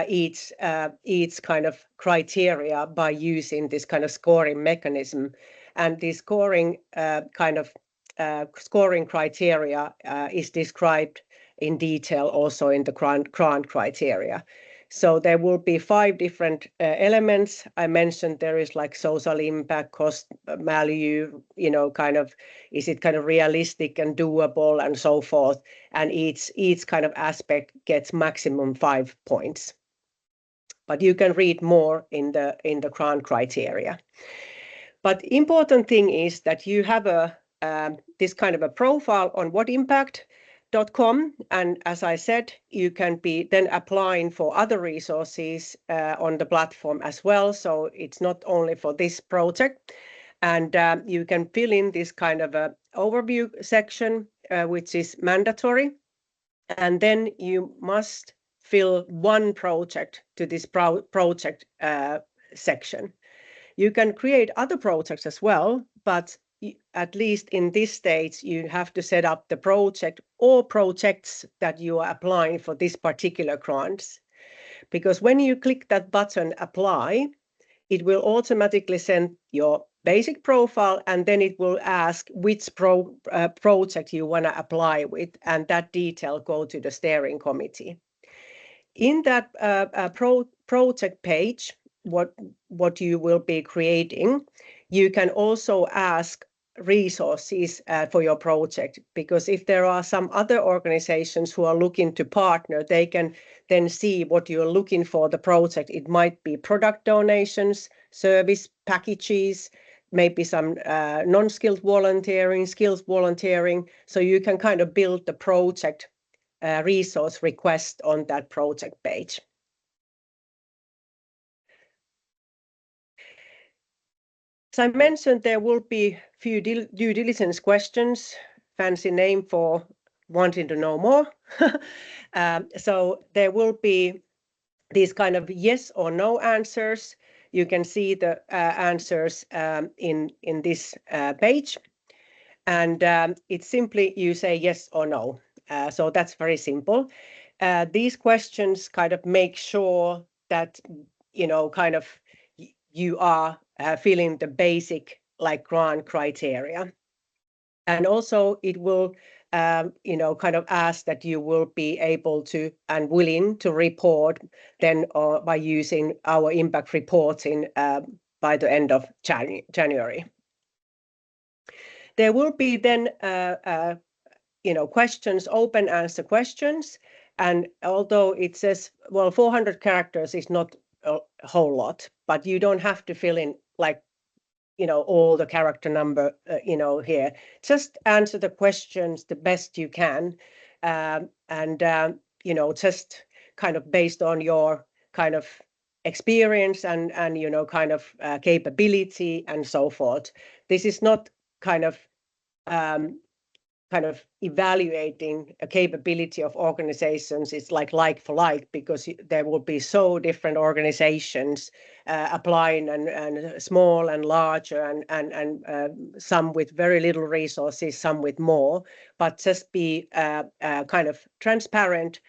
S1: each kind of criteria by using this kind of scoring mechanism. And the scoring scoring criteria is described in detail also in the grant criteria. So there will be 5 different elements. I mentioned there is like social impact, cost value, you know, kind of, is it kind of realistic and doable and so forth. And each kind of aspect gets maximum 5 points. But you can read more in the grant criteria. But important thing is that you have this kind of a profile on whatimpact.com, and as I said, you can be then applying for other resources on the platform as well. So it's not only for this project, and you can fill in this kind of a overview section, which is mandatory, and then you must fill one project to this project section. You can create other projects as well, but at least in this stage, you have to set up the project or projects that you are applying for this particular grants. Because when you click that button, apply, it will automatically send your basic profile, and then it will ask which project you want to apply with, and that detail go to the steering committee. In that project page, what you will be creating, you can also ask resources for your project, because if there are some other organizations who are looking to partner, they can then see what you're looking for the project. It might be product donations, service packages, maybe some non-skilled volunteering, skills volunteering, so you can kind of build the project resource request on that project page. As I mentioned, there will be few due diligence questions, fancy name for wanting to know more. So there will be these kind of yes or no answers. You can see the answers in this page. And it's simply you say yes or no. So that's very simple. These questions kind of make sure that kind of you are filling the basic like grant criteria. And also it will kind of ask that you will be able to and willing to report then by using our impact reporting by the end of January. There will be then questions, open answer questions. And although it says, well, 400 characters is not a whole lot, but you don't have to fill in like all the character number, here. Just answer the questions the best you can. Just kind of based on your kind of experience and kind of capability and so forth. This is not kind of evaluating a capability of organizations. It's like for like, because there will be so different organizations applying, and small and larger, and some with very little resources, some with more. But just be kind of transparent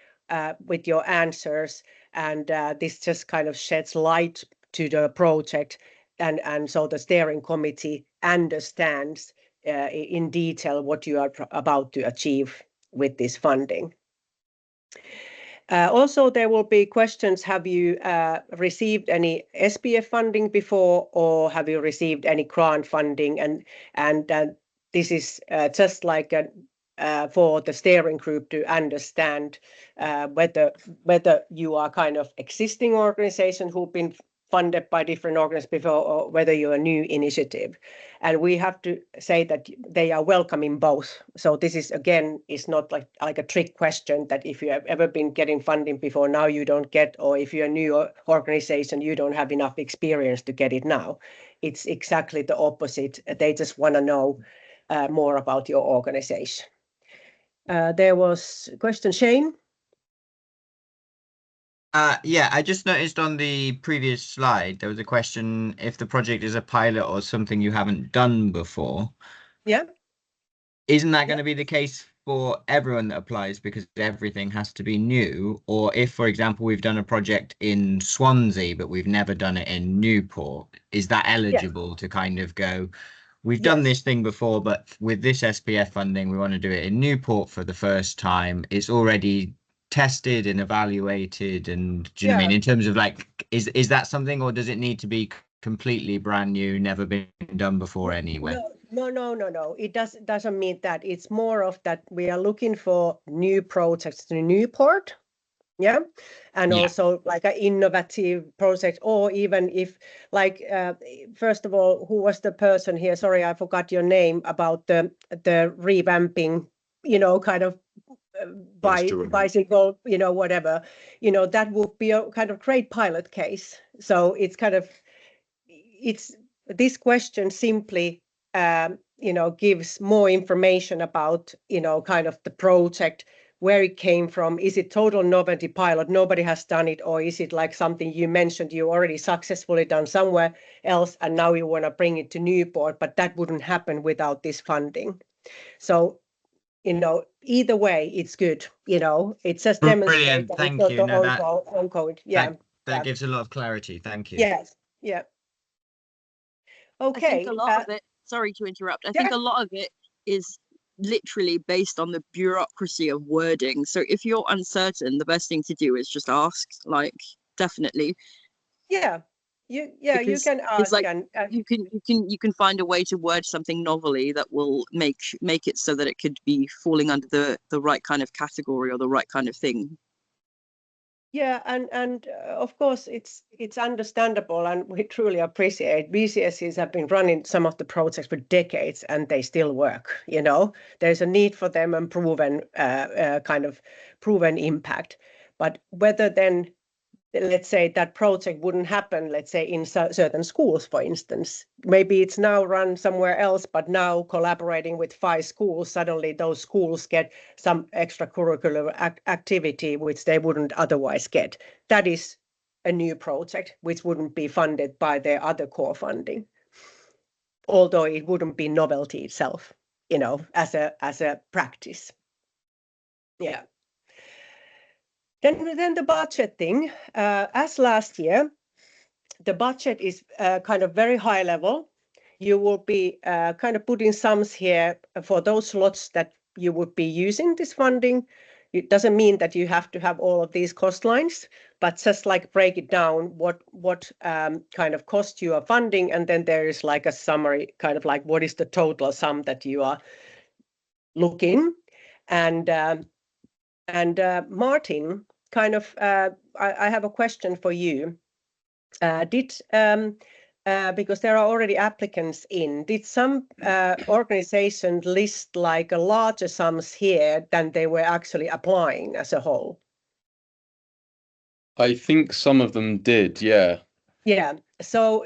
S1: with your answers, and this just kind of sheds light to the project, and so the steering committee understands in detail what you are about to achieve with this funding. Also, there will be questions. Have you received any SPF funding before, or have you received any grant funding? And this is just like for the steering group to understand whether you are kind of existing organization who've been funded by different organizations before, or whether you're a new initiative. And we have to say that they are welcoming both. So this is, again, is not like a trick question that if you have ever been getting funding before, now you don't get, or if you're a new organization, you don't have enough experience to get it now. It's exactly the opposite. They just want to know more about your organization. There was a question, Shane?
S3: Yeah, I just noticed on the previous slide, there was a question if the project is a pilot or something you haven't done before.
S1: Yeah.
S3: Isn't that going to be the case for everyone that applies, because everything has to be new? Or if, for example, we've done a project in Swansea, but we've never done it in Newport, is that eligible to kind of go, we've done this thing before, but with this SPF funding, we want to do it in Newport for the first time. It's already tested and evaluated, and do you know what I mean, in terms of like, is that something, or does it need to be completely brand new, never been done before anyway?
S1: No. It doesn't mean that. It's more of that we are looking for new projects to Newport. Yeah. And also like an innovative project, or even if like, first of all, who was the person here? Sorry, I forgot your name, about the revamping, kind of bicycle, whatever, that would be a kind of great pilot case. So it's kind of, this question simply, gives more information about, kind of the project, where it came from. Is it total novelty pilot? Nobody has done it, or is it like something you mentioned you already successfully done somewhere else, and now you want to bring it to Newport, but that wouldn't happen without this funding. So, either way, it's good. It's just demonstrating that
S3: Thank
S1: it's
S3: you.
S1: not the ongoing. Yeah.
S3: That gives a lot of clarity. Thank you.
S1: Yes. Yeah. Okay.
S22: I think a lot of it, sorry to interrupt, I think a lot of it is literally based on the bureaucracy of wording. So if you're uncertain, the best thing to do is just ask, like, definitely.
S1: Yeah. You can ask,
S22: like,
S1: and
S22: you can find a way to word something novelly that will make it so that it could be falling under the right kind of category or the right kind of thing.
S1: Yeah, and of course it's understandable, and we truly appreciate VCSEs have been running some of the projects for decades, and they still work. There's a need for them, and proven impact. But whether then, let's say, that project wouldn't happen, let's say in certain schools, for instance, maybe it's now run somewhere else, but now collaborating with 5 schools, suddenly those schools get some extracurricular activity which they wouldn't otherwise get. That is a new project which wouldn't be funded by their other core funding, although it wouldn't be novelty itself, as a practice. Yeah. Then the budget thing. As last year, the budget is kind of very high level. You will be kind of putting sums here for those slots that you would be using this funding. It doesn't mean that you have to have all of these cost lines, but just like break it down what kind of cost you are funding, and then there is like a summary, kind of like what is the total sum that you are looking. And Martin, kind of, I have a question for you. Because there are already applicants in, did some organizations list like a larger sums here than they were actually applying as a whole?
S2: I think some of them did, yeah.
S1: Yeah. So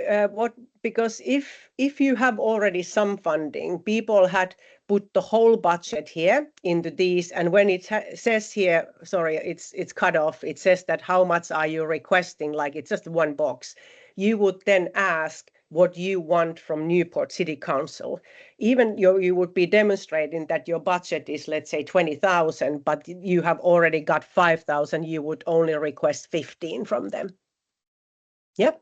S1: because if you have already some funding, people had put the whole budget here into these, and when it says here, sorry, it's cut off. It says that how much are you requesting? Like it's just one box. You would then ask what you want from Newport City Council. Even you would be demonstrating that your budget is, let's say, 20,000, but you have already got 5,000. You would only request 15 from them. Yep.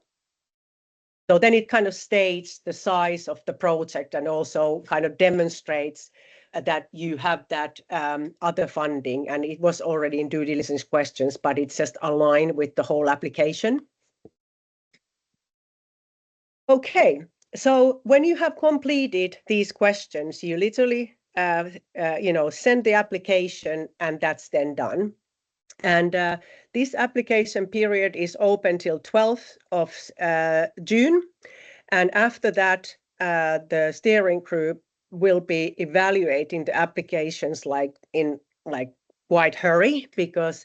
S1: So then it kind of states the size of the project and also kind of demonstrates that you have that other funding, and it was already in due diligence questions, but it's just aligned with the whole application. Okay, so when you have completed these questions, you literally send the application, and that's then done. And this application period is open till 12th of June. And after that, the steering group will be evaluating the applications in quite hurry, because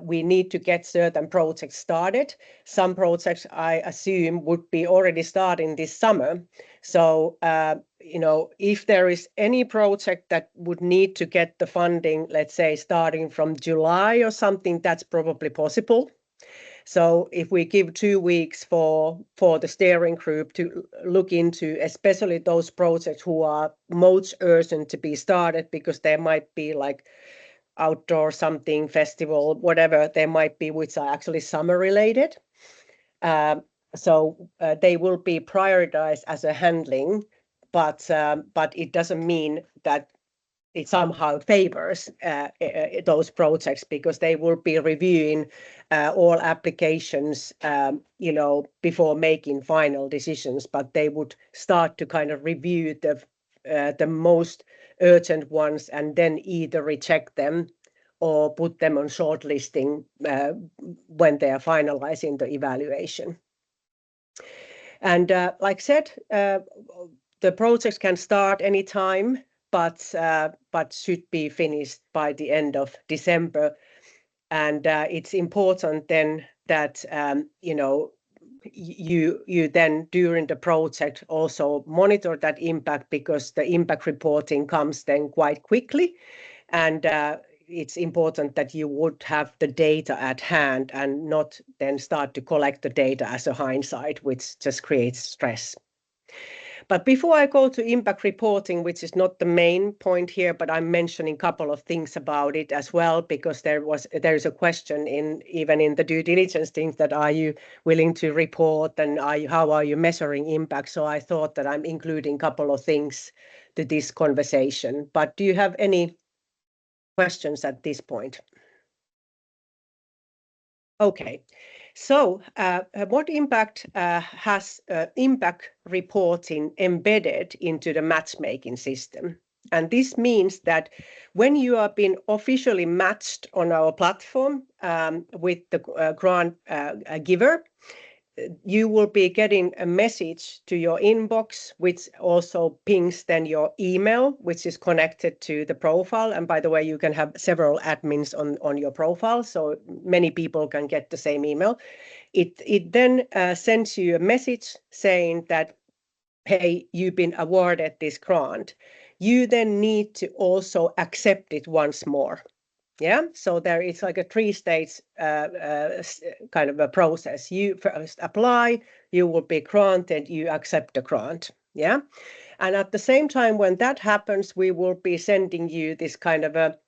S1: we need to get certain projects started. Some projects, I assume, would be already starting this summer. So, if there is any project that would need to get the funding, let's say, starting from July or something, that's probably possible. So if we give 2 weeks for the steering group to look into, especially those projects who are most urgent to be started, because there might be like outdoor something, festival, whatever there might be, which are actually summer related. So they will be prioritized as a handling, but it doesn't mean that it somehow favors those projects, because they will be reviewing all applications, before making final decisions. But they would start to kind of review the most urgent ones, and then either reject them or put them on shortlisting when they are finalizing the evaluation. And like I said, the projects can start anytime, but should be finished by the end of December. And it's important then that you then during the project also monitor that impact, because the impact reporting comes then quite quickly, and it's important that you would have the data at hand and not then start to collect the data as a hindsight, which just creates stress. But before I go to impact reporting, which is not the main point here, but I'm mentioning a couple of things about it as well, because there is a question even in the due diligence things that are you willing to report, and how are you measuring impact? So I thought that I'm including a couple of things to this conversation. But do you have any questions at this point? Okay. So what impact has impact reporting embedded into the matchmaking system? And this means that when you are being officially matched on our platform with the grant giver, you will be getting a message to your inbox, which also pings then your email, which is connected to the profile. And by the way, you can have several admins on your profile, so many people can get the same email. It then sends you a message saying that, hey, you've been awarded this grant. You then need to also accept it once more. Yeah, so there is like a 3-stage kind of a process. You first apply, you will be granted, you accept the grant. Yeah, and at the same time when that happens, we will be sending you this kind of a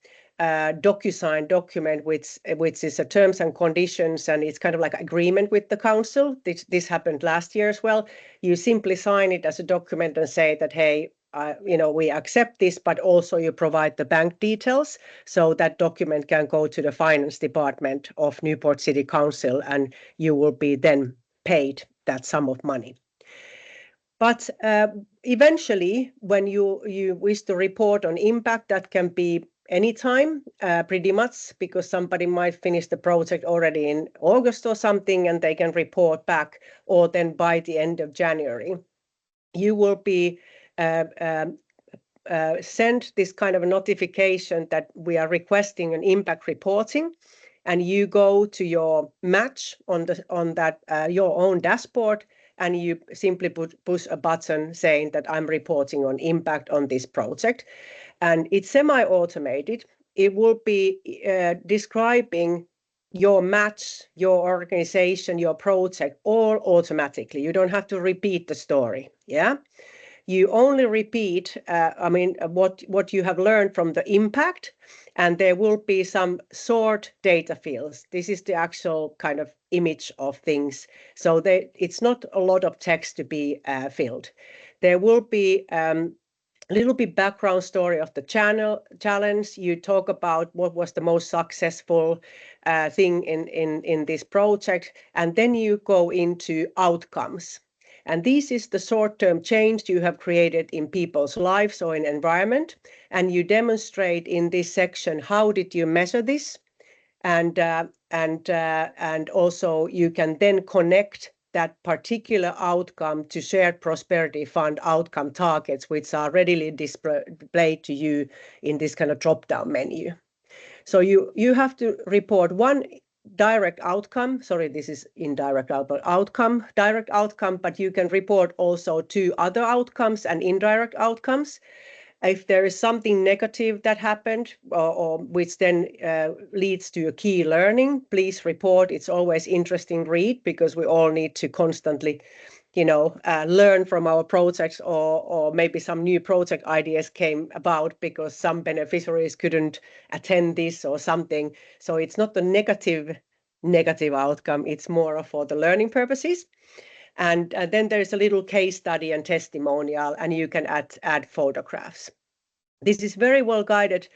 S1: DocuSign document, which is a terms and conditions, and it's kind of like agreement with the council. This happened last year as well. You simply sign it as a document and say that, hey, we accept this, but also you provide the bank details, so that document can go to the finance department of Newport City Council, and you will be then paid that sum of money. But eventually, when you wish to report on impact, that can be anytime, pretty much, because somebody might finish the project already in August or something, and they can report back, or then by the end of January. You will be sent this kind of a notification that we are requesting an impact reporting, and you go to your match on that your own dashboard, and you simply push a button saying that I'm reporting on impact on this project. And it's semi-automated. It will be describing your match, your organization, your project, all automatically. You don't have to repeat the story. Yeah. You only repeat, what you have learned from the impact, and there will be some sort data fields. This is the actual kind of image of things. So it's not a lot of text to be filled. There will be a little bit background story of the challenge. You talk about what was the most successful thing in this project, and then you go into outcomes. And this is the short-term change you have created in people's lives or in environment. And you demonstrate in this section, how did you measure this? And also you can then connect that particular outcome to Shared Prosperity Fund outcome targets, which are readily displayed to you in this kind of drop-down menu. So you have to report one direct outcome. Sorry, this is indirect outcome, direct outcome, but you can report also 2 other outcomes and indirect outcomes. If there is something negative that happened or which then leads to a key learning, please report. It's always interesting read, because we all need to constantly learn from our projects, or maybe some new project ideas came about because some beneficiaries couldn't attend this or something. So it's not the negative outcome, it's more for the learning purposes. And then there's a little case study and testimonial, and you can add photographs. This is very well guided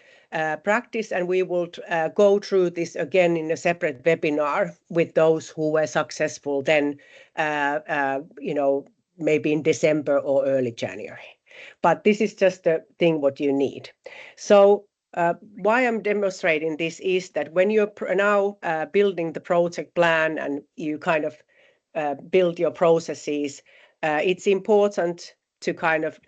S1: practice, and we will go through this again in a separate webinar with those who were successful then, maybe in December or early January. But this is just the thing what you need. So why I'm demonstrating this is that when you're now building the project plan and you kind of build your processes, it's important to kind of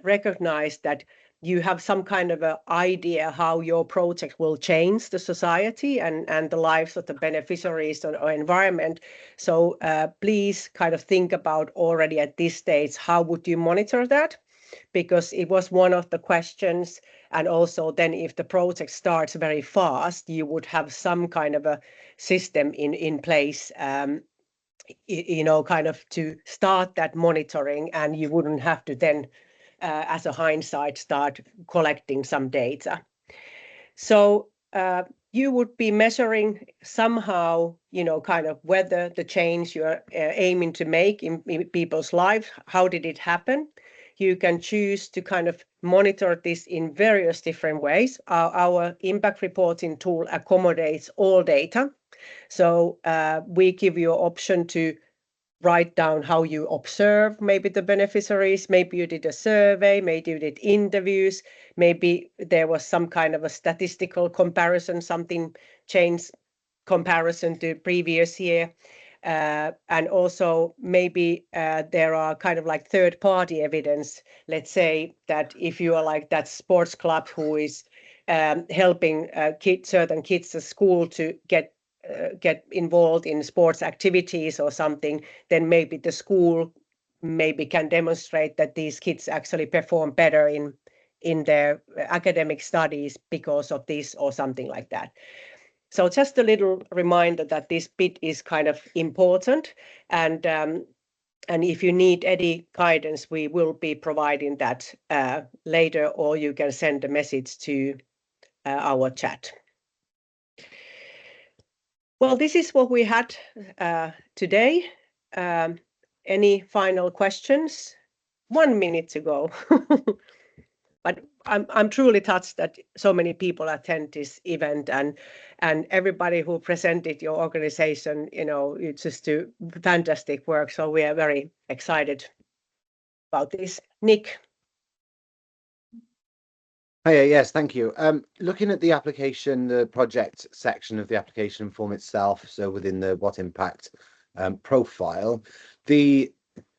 S1: recognize that you have some kind of an idea how your project will change the society and the lives of the beneficiaries or environment. So please kind of think about already at this stage, how would you monitor that? Because it was one of the questions. And also then if the project starts very fast, you would have some kind of a system in place, kind of to start that monitoring, and you wouldn't have to then as a hindsight, start collecting some data. So you would be measuring somehow, kind of whether the change you're aiming to make in people's lives, how did it happen? You can choose to kind of monitor this in various different ways. Our impact reporting tool accommodates all data. So we give you an option to write down how you observe maybe the beneficiaries, maybe you did a survey, maybe you did interviews, maybe there was some kind of a statistical comparison, something changed comparison to previous year. And also maybe there are kind of like third-party evidence. Let's say that if you are like that sports club who is helping certain kids at school to get involved in sports activities or something, then maybe the school maybe can demonstrate that these kids actually perform better in their academic studies because of this or something like that. So just a little reminder that this bit is kind of important, and if you need any guidance, we will be providing that later, or you can send a message to our chat. Well, this is what we had today. Any final questions? 1 minute to go. But I'm truly touched that so many people attend this event, and everybody who presented your organization, you know, you just do fantastic work. So we are very excited about this. Nick.
S24: Hiya, yes, thank you. Looking at the application, the project section of the application form itself, so within the What Impact profile,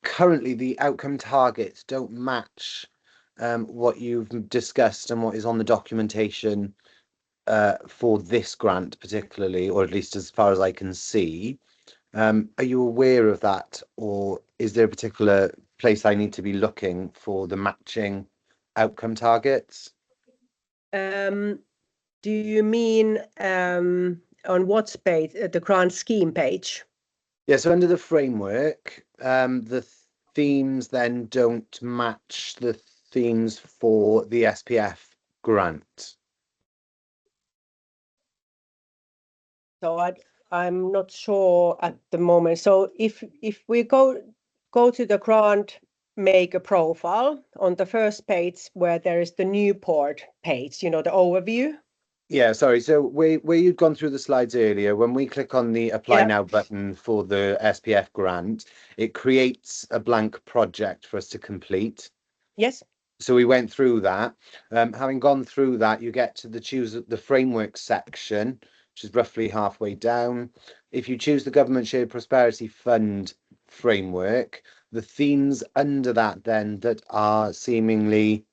S24: currently the outcome targets don't match what you've discussed and what is on the documentation for this grant particularly, or at least as far as I can see. Are you aware of that, or is there a particular place I need to be looking for the matching outcome targets?
S1: Do you mean on what page? The grant scheme page?
S24: Yeah, so under the framework, the themes then don't match the themes for the SPF grant.
S1: So I'm not sure at the moment. So if we go to the grant maker profile on the first page where there is the Newport page, you know, the overview.
S24: Yeah, sorry. So where you'd gone through the slides earlier, when we click on the Apply Now button for the SPF grant, it creates a blank project for us to complete.
S1: Yes.
S24: So we went through that. Having gone through that, you get to the choose the framework section, which is roughly halfway down. If you choose the Government Shared Prosperity Fund framework, the themes under that then that are seemingly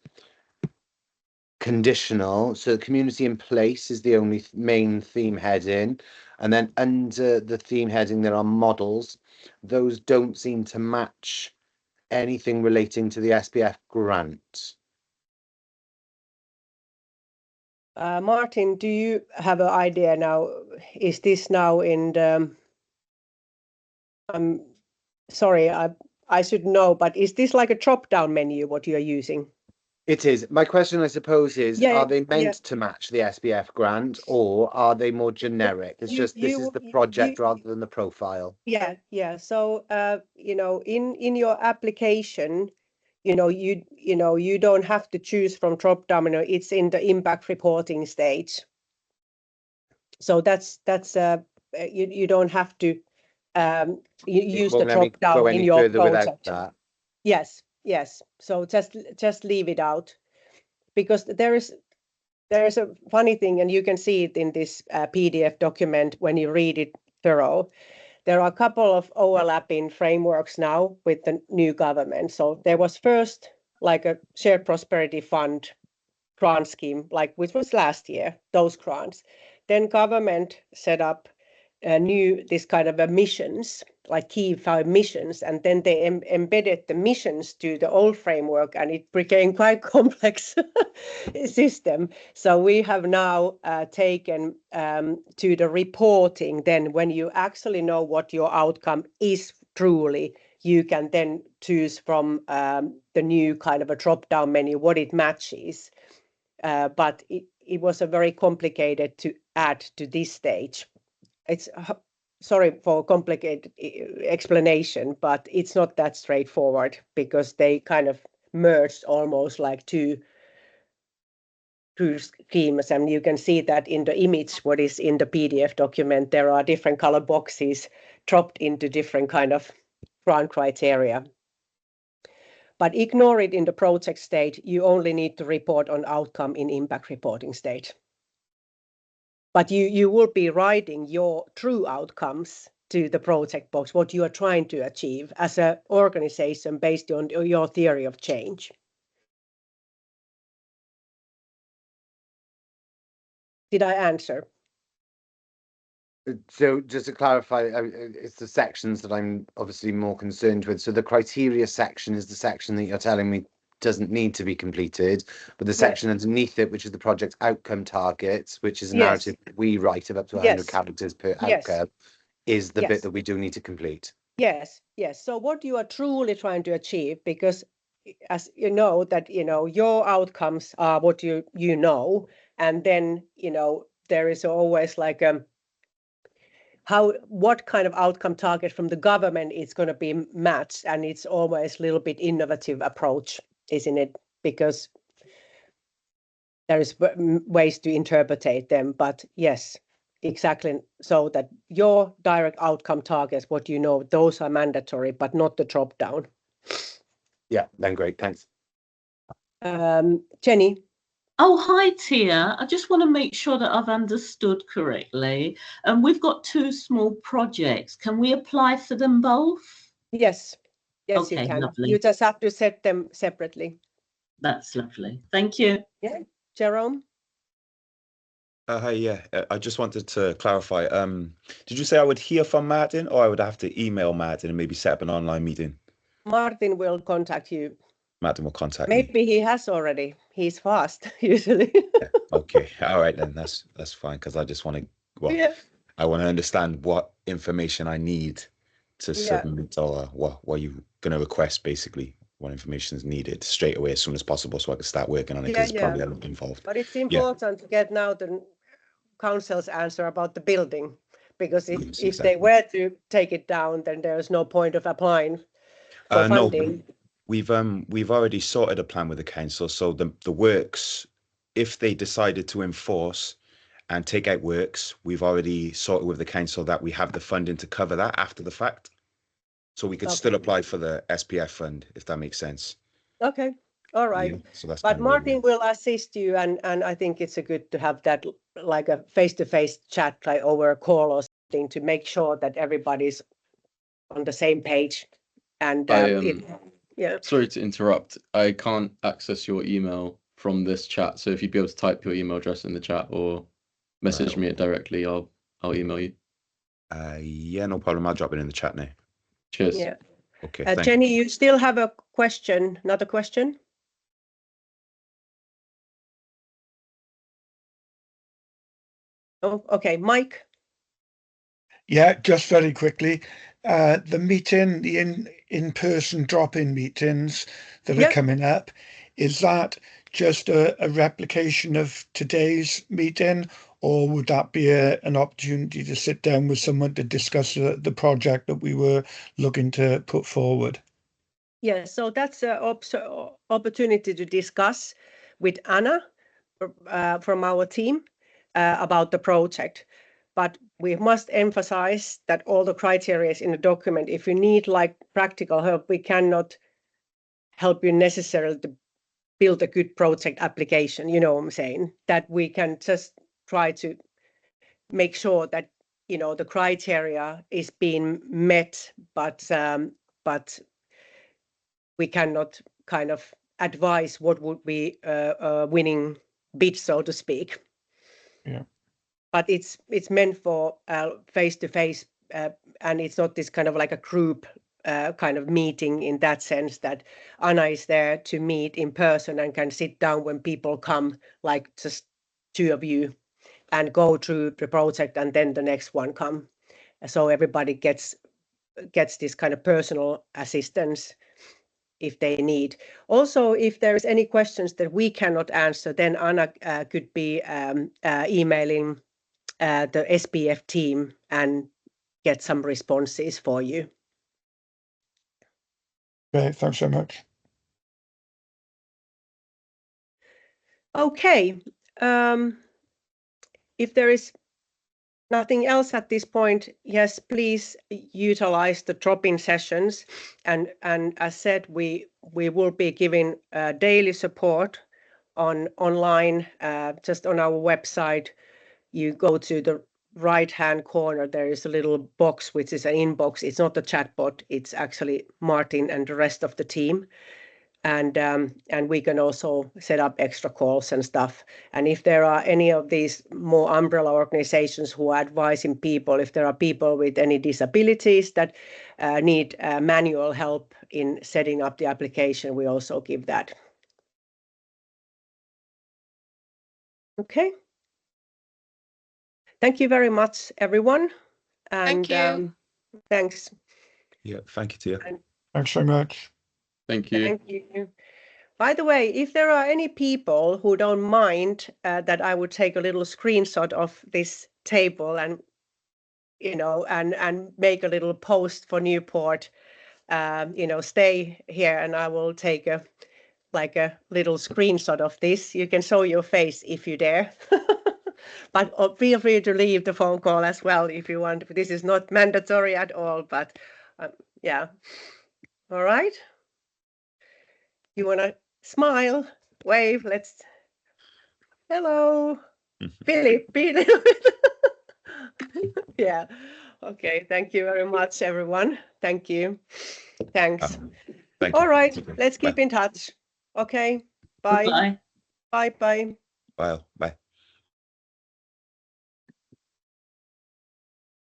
S24: conditional. So community in place is the only main theme heading. And then under the theme heading, there are models. Those don't seem to match anything relating to the SPF grant.
S1: Martin, do you have an idea now? Is this now in the... I'm sorry, I should know, but is this like a drop-down menu, what you're using?
S24: It is. My question, I suppose, is, are they meant to match the SPF grant, or are they more generic? It's just this is the project rather than the profile.
S1: Yeah. So, you know, in your application, you don't have to choose from drop-down. It's in the impact reporting stage. So that's you don't have to use the drop-down in your project. Yes. So just leave it out, because there is a funny thing, and you can see it in this PDF document when you read it thorough. There are a couple of overlapping frameworks now with the new government. So there was first like a shared prosperity fund grant scheme, which was last year, those grants. Then government set up this kind of missions, like key 5 missions, and then they embedded the missions to the old framework, and it became quite complex system. So we have now taken to the reporting. Then when you actually know what your outcome is truly, you can then choose from the new kind of a drop-down menu what it matches. But it was a very complicated to add to this stage. It's sorry for complicated explanation, but it's not that straightforward, because they kind of merged almost like two schemes, and you can see that in the image what is in the PDF document. There are different color boxes dropped into different kind of grant criteria. But ignore it in the project stage. You only need to report on outcome in impact reporting stage. But you will be writing your true outcomes to the project box, what you are trying to achieve as an organization based on your theory of change. Did I answer?
S24: So just to clarify, it's the sections that I'm obviously more concerned with. So the criteria section is the section that you're telling me doesn't need to be completed, but the section underneath it, which is the project outcome targets, which is a narrative we write of up to 100 characters per outcome, is the bit that we do need to complete.
S1: Yes. So what you are truly trying to achieve, because as you know that your outcomes are what you know, and then there is always like what kind of outcome target from the government is going to be matched, and it's always a little bit innovative approach, isn't it? Because there is ways to interpret them, but yes, exactly, so that your direct outcome targets, what those are mandatory, but not the drop down.
S24: Yeah, then great, thanks.
S1: Jenny.
S8: Oh, hi, Tia. I just want to make sure that I've understood correctly. And we've got 2 small projects. Can we apply for them both?
S1: Yes. Yes,
S8: okay,
S1: you can.
S8: Lovely.
S1: You just have to set them separately.
S8: That's lovely. Thank you.
S1: Yeah. Jerome?
S7: Hi, yeah. I just wanted to clarify. Did you say I would hear from Martin, or I would have to email Martin and maybe set up an online meeting?
S1: Martin will contact you.
S7: Martin will contact me.
S1: Maybe he has already. He's fast, usually.
S7: Yeah, okay. All right, then. That's fine, because I just want to, I want to understand what information I need to submit, or what you're going to request, basically. What information is needed straight away as soon as possible, so I can start working on it, because it's probably a lot involved.
S1: But it's important to get now the council's answer about the building, because if they were to take it down, then there's no point of applying for funding.
S7: No, we've already sorted a plan with the council, so the works, if they decided to enforce and take out works, we've already sorted with the council that we have the funding to cover that after the fact. So we could still apply for the SPF fund, if that makes sense.
S1: Okay, all right.
S7: Yeah, so that's
S1: but Martin will assist you, and I think it's good to have that like a face-to-face chat, like over a call or something, to make sure that everybody's on the same page. And
S2: sorry to interrupt. I can't access your email from this chat, so if you'd be able to type your email address in the chat or message me it directly, I'll email you.
S7: Yeah, no problem. I'll drop it in the chat now.
S2: Cheers.
S1: Yeah.
S7: Okay.
S1: Jenny, you still have a question? Another question? Oh, okay, Mike.
S10: Yeah, just very quickly. The meeting, the in-person drop-in meetings that are coming up, is that just a replication of today's meeting, or would that be an opportunity to sit down with someone to discuss the project that we were looking to put forward?
S1: Yes, so that's an opportunity to discuss with Anna from our team about the project. But we must emphasize that all the criteria is in the document. If you need like practical help, we cannot help you necessarily to build a good project application. You know what I'm saying? That we can just try to make sure that the criteria is being met, but we cannot kind of advise what would be a winning bid, so to speak.
S10: Yeah.
S1: But it's meant for face-to-face, and it's not this kind of like a group kind of meeting in that sense that Anna is there to meet in person and can sit down when people come, like just 2 of you, and go through the project, and then the next one come. So everybody gets this kind of personal assistance if they need. Also, if there is any questions that we cannot answer, then Anna could be emailing the SPF team and get some responses for you.
S10: Okay, thanks so much.
S1: Okay. If there is nothing else at this point, yes, please utilize the drop-in sessions. And as said, we will be giving daily support online, just on our website. You go to the right-hand corner, there is a little box, which is an inbox. It's not a chatbot, it's actually Martin and the rest of the team. And we can also set up extra calls and stuff. And if there are any of these more umbrella organizations who are advising people, if there are people with any disabilities that need manual help in setting up the application, we also give that. Okay. Thank you very much, everyone. And
S8: thank you.
S1: Thanks.
S7: Yeah, thank you, Tia.
S10: Thanks so much.
S2: Thank you.
S1: Thank you. By the way, if there are any people who don't mind that I would take a little screenshot of this table and, you know, and make a little post for Newport, you know, stay here and I will take a little screenshot of this. You can show your face if you dare. But feel free to leave the phone call as well if you want. This is not mandatory at all, but yeah. All right. You want to smile, wave, let's, hello, Philip, be a little bit. Yeah. Okay. Thank you very much, everyone. Thank you. Thanks. All right. Let's keep in touch. Okay. Bye.
S8: Bye.
S1: Bye. Bye.
S7: Bye. Bye.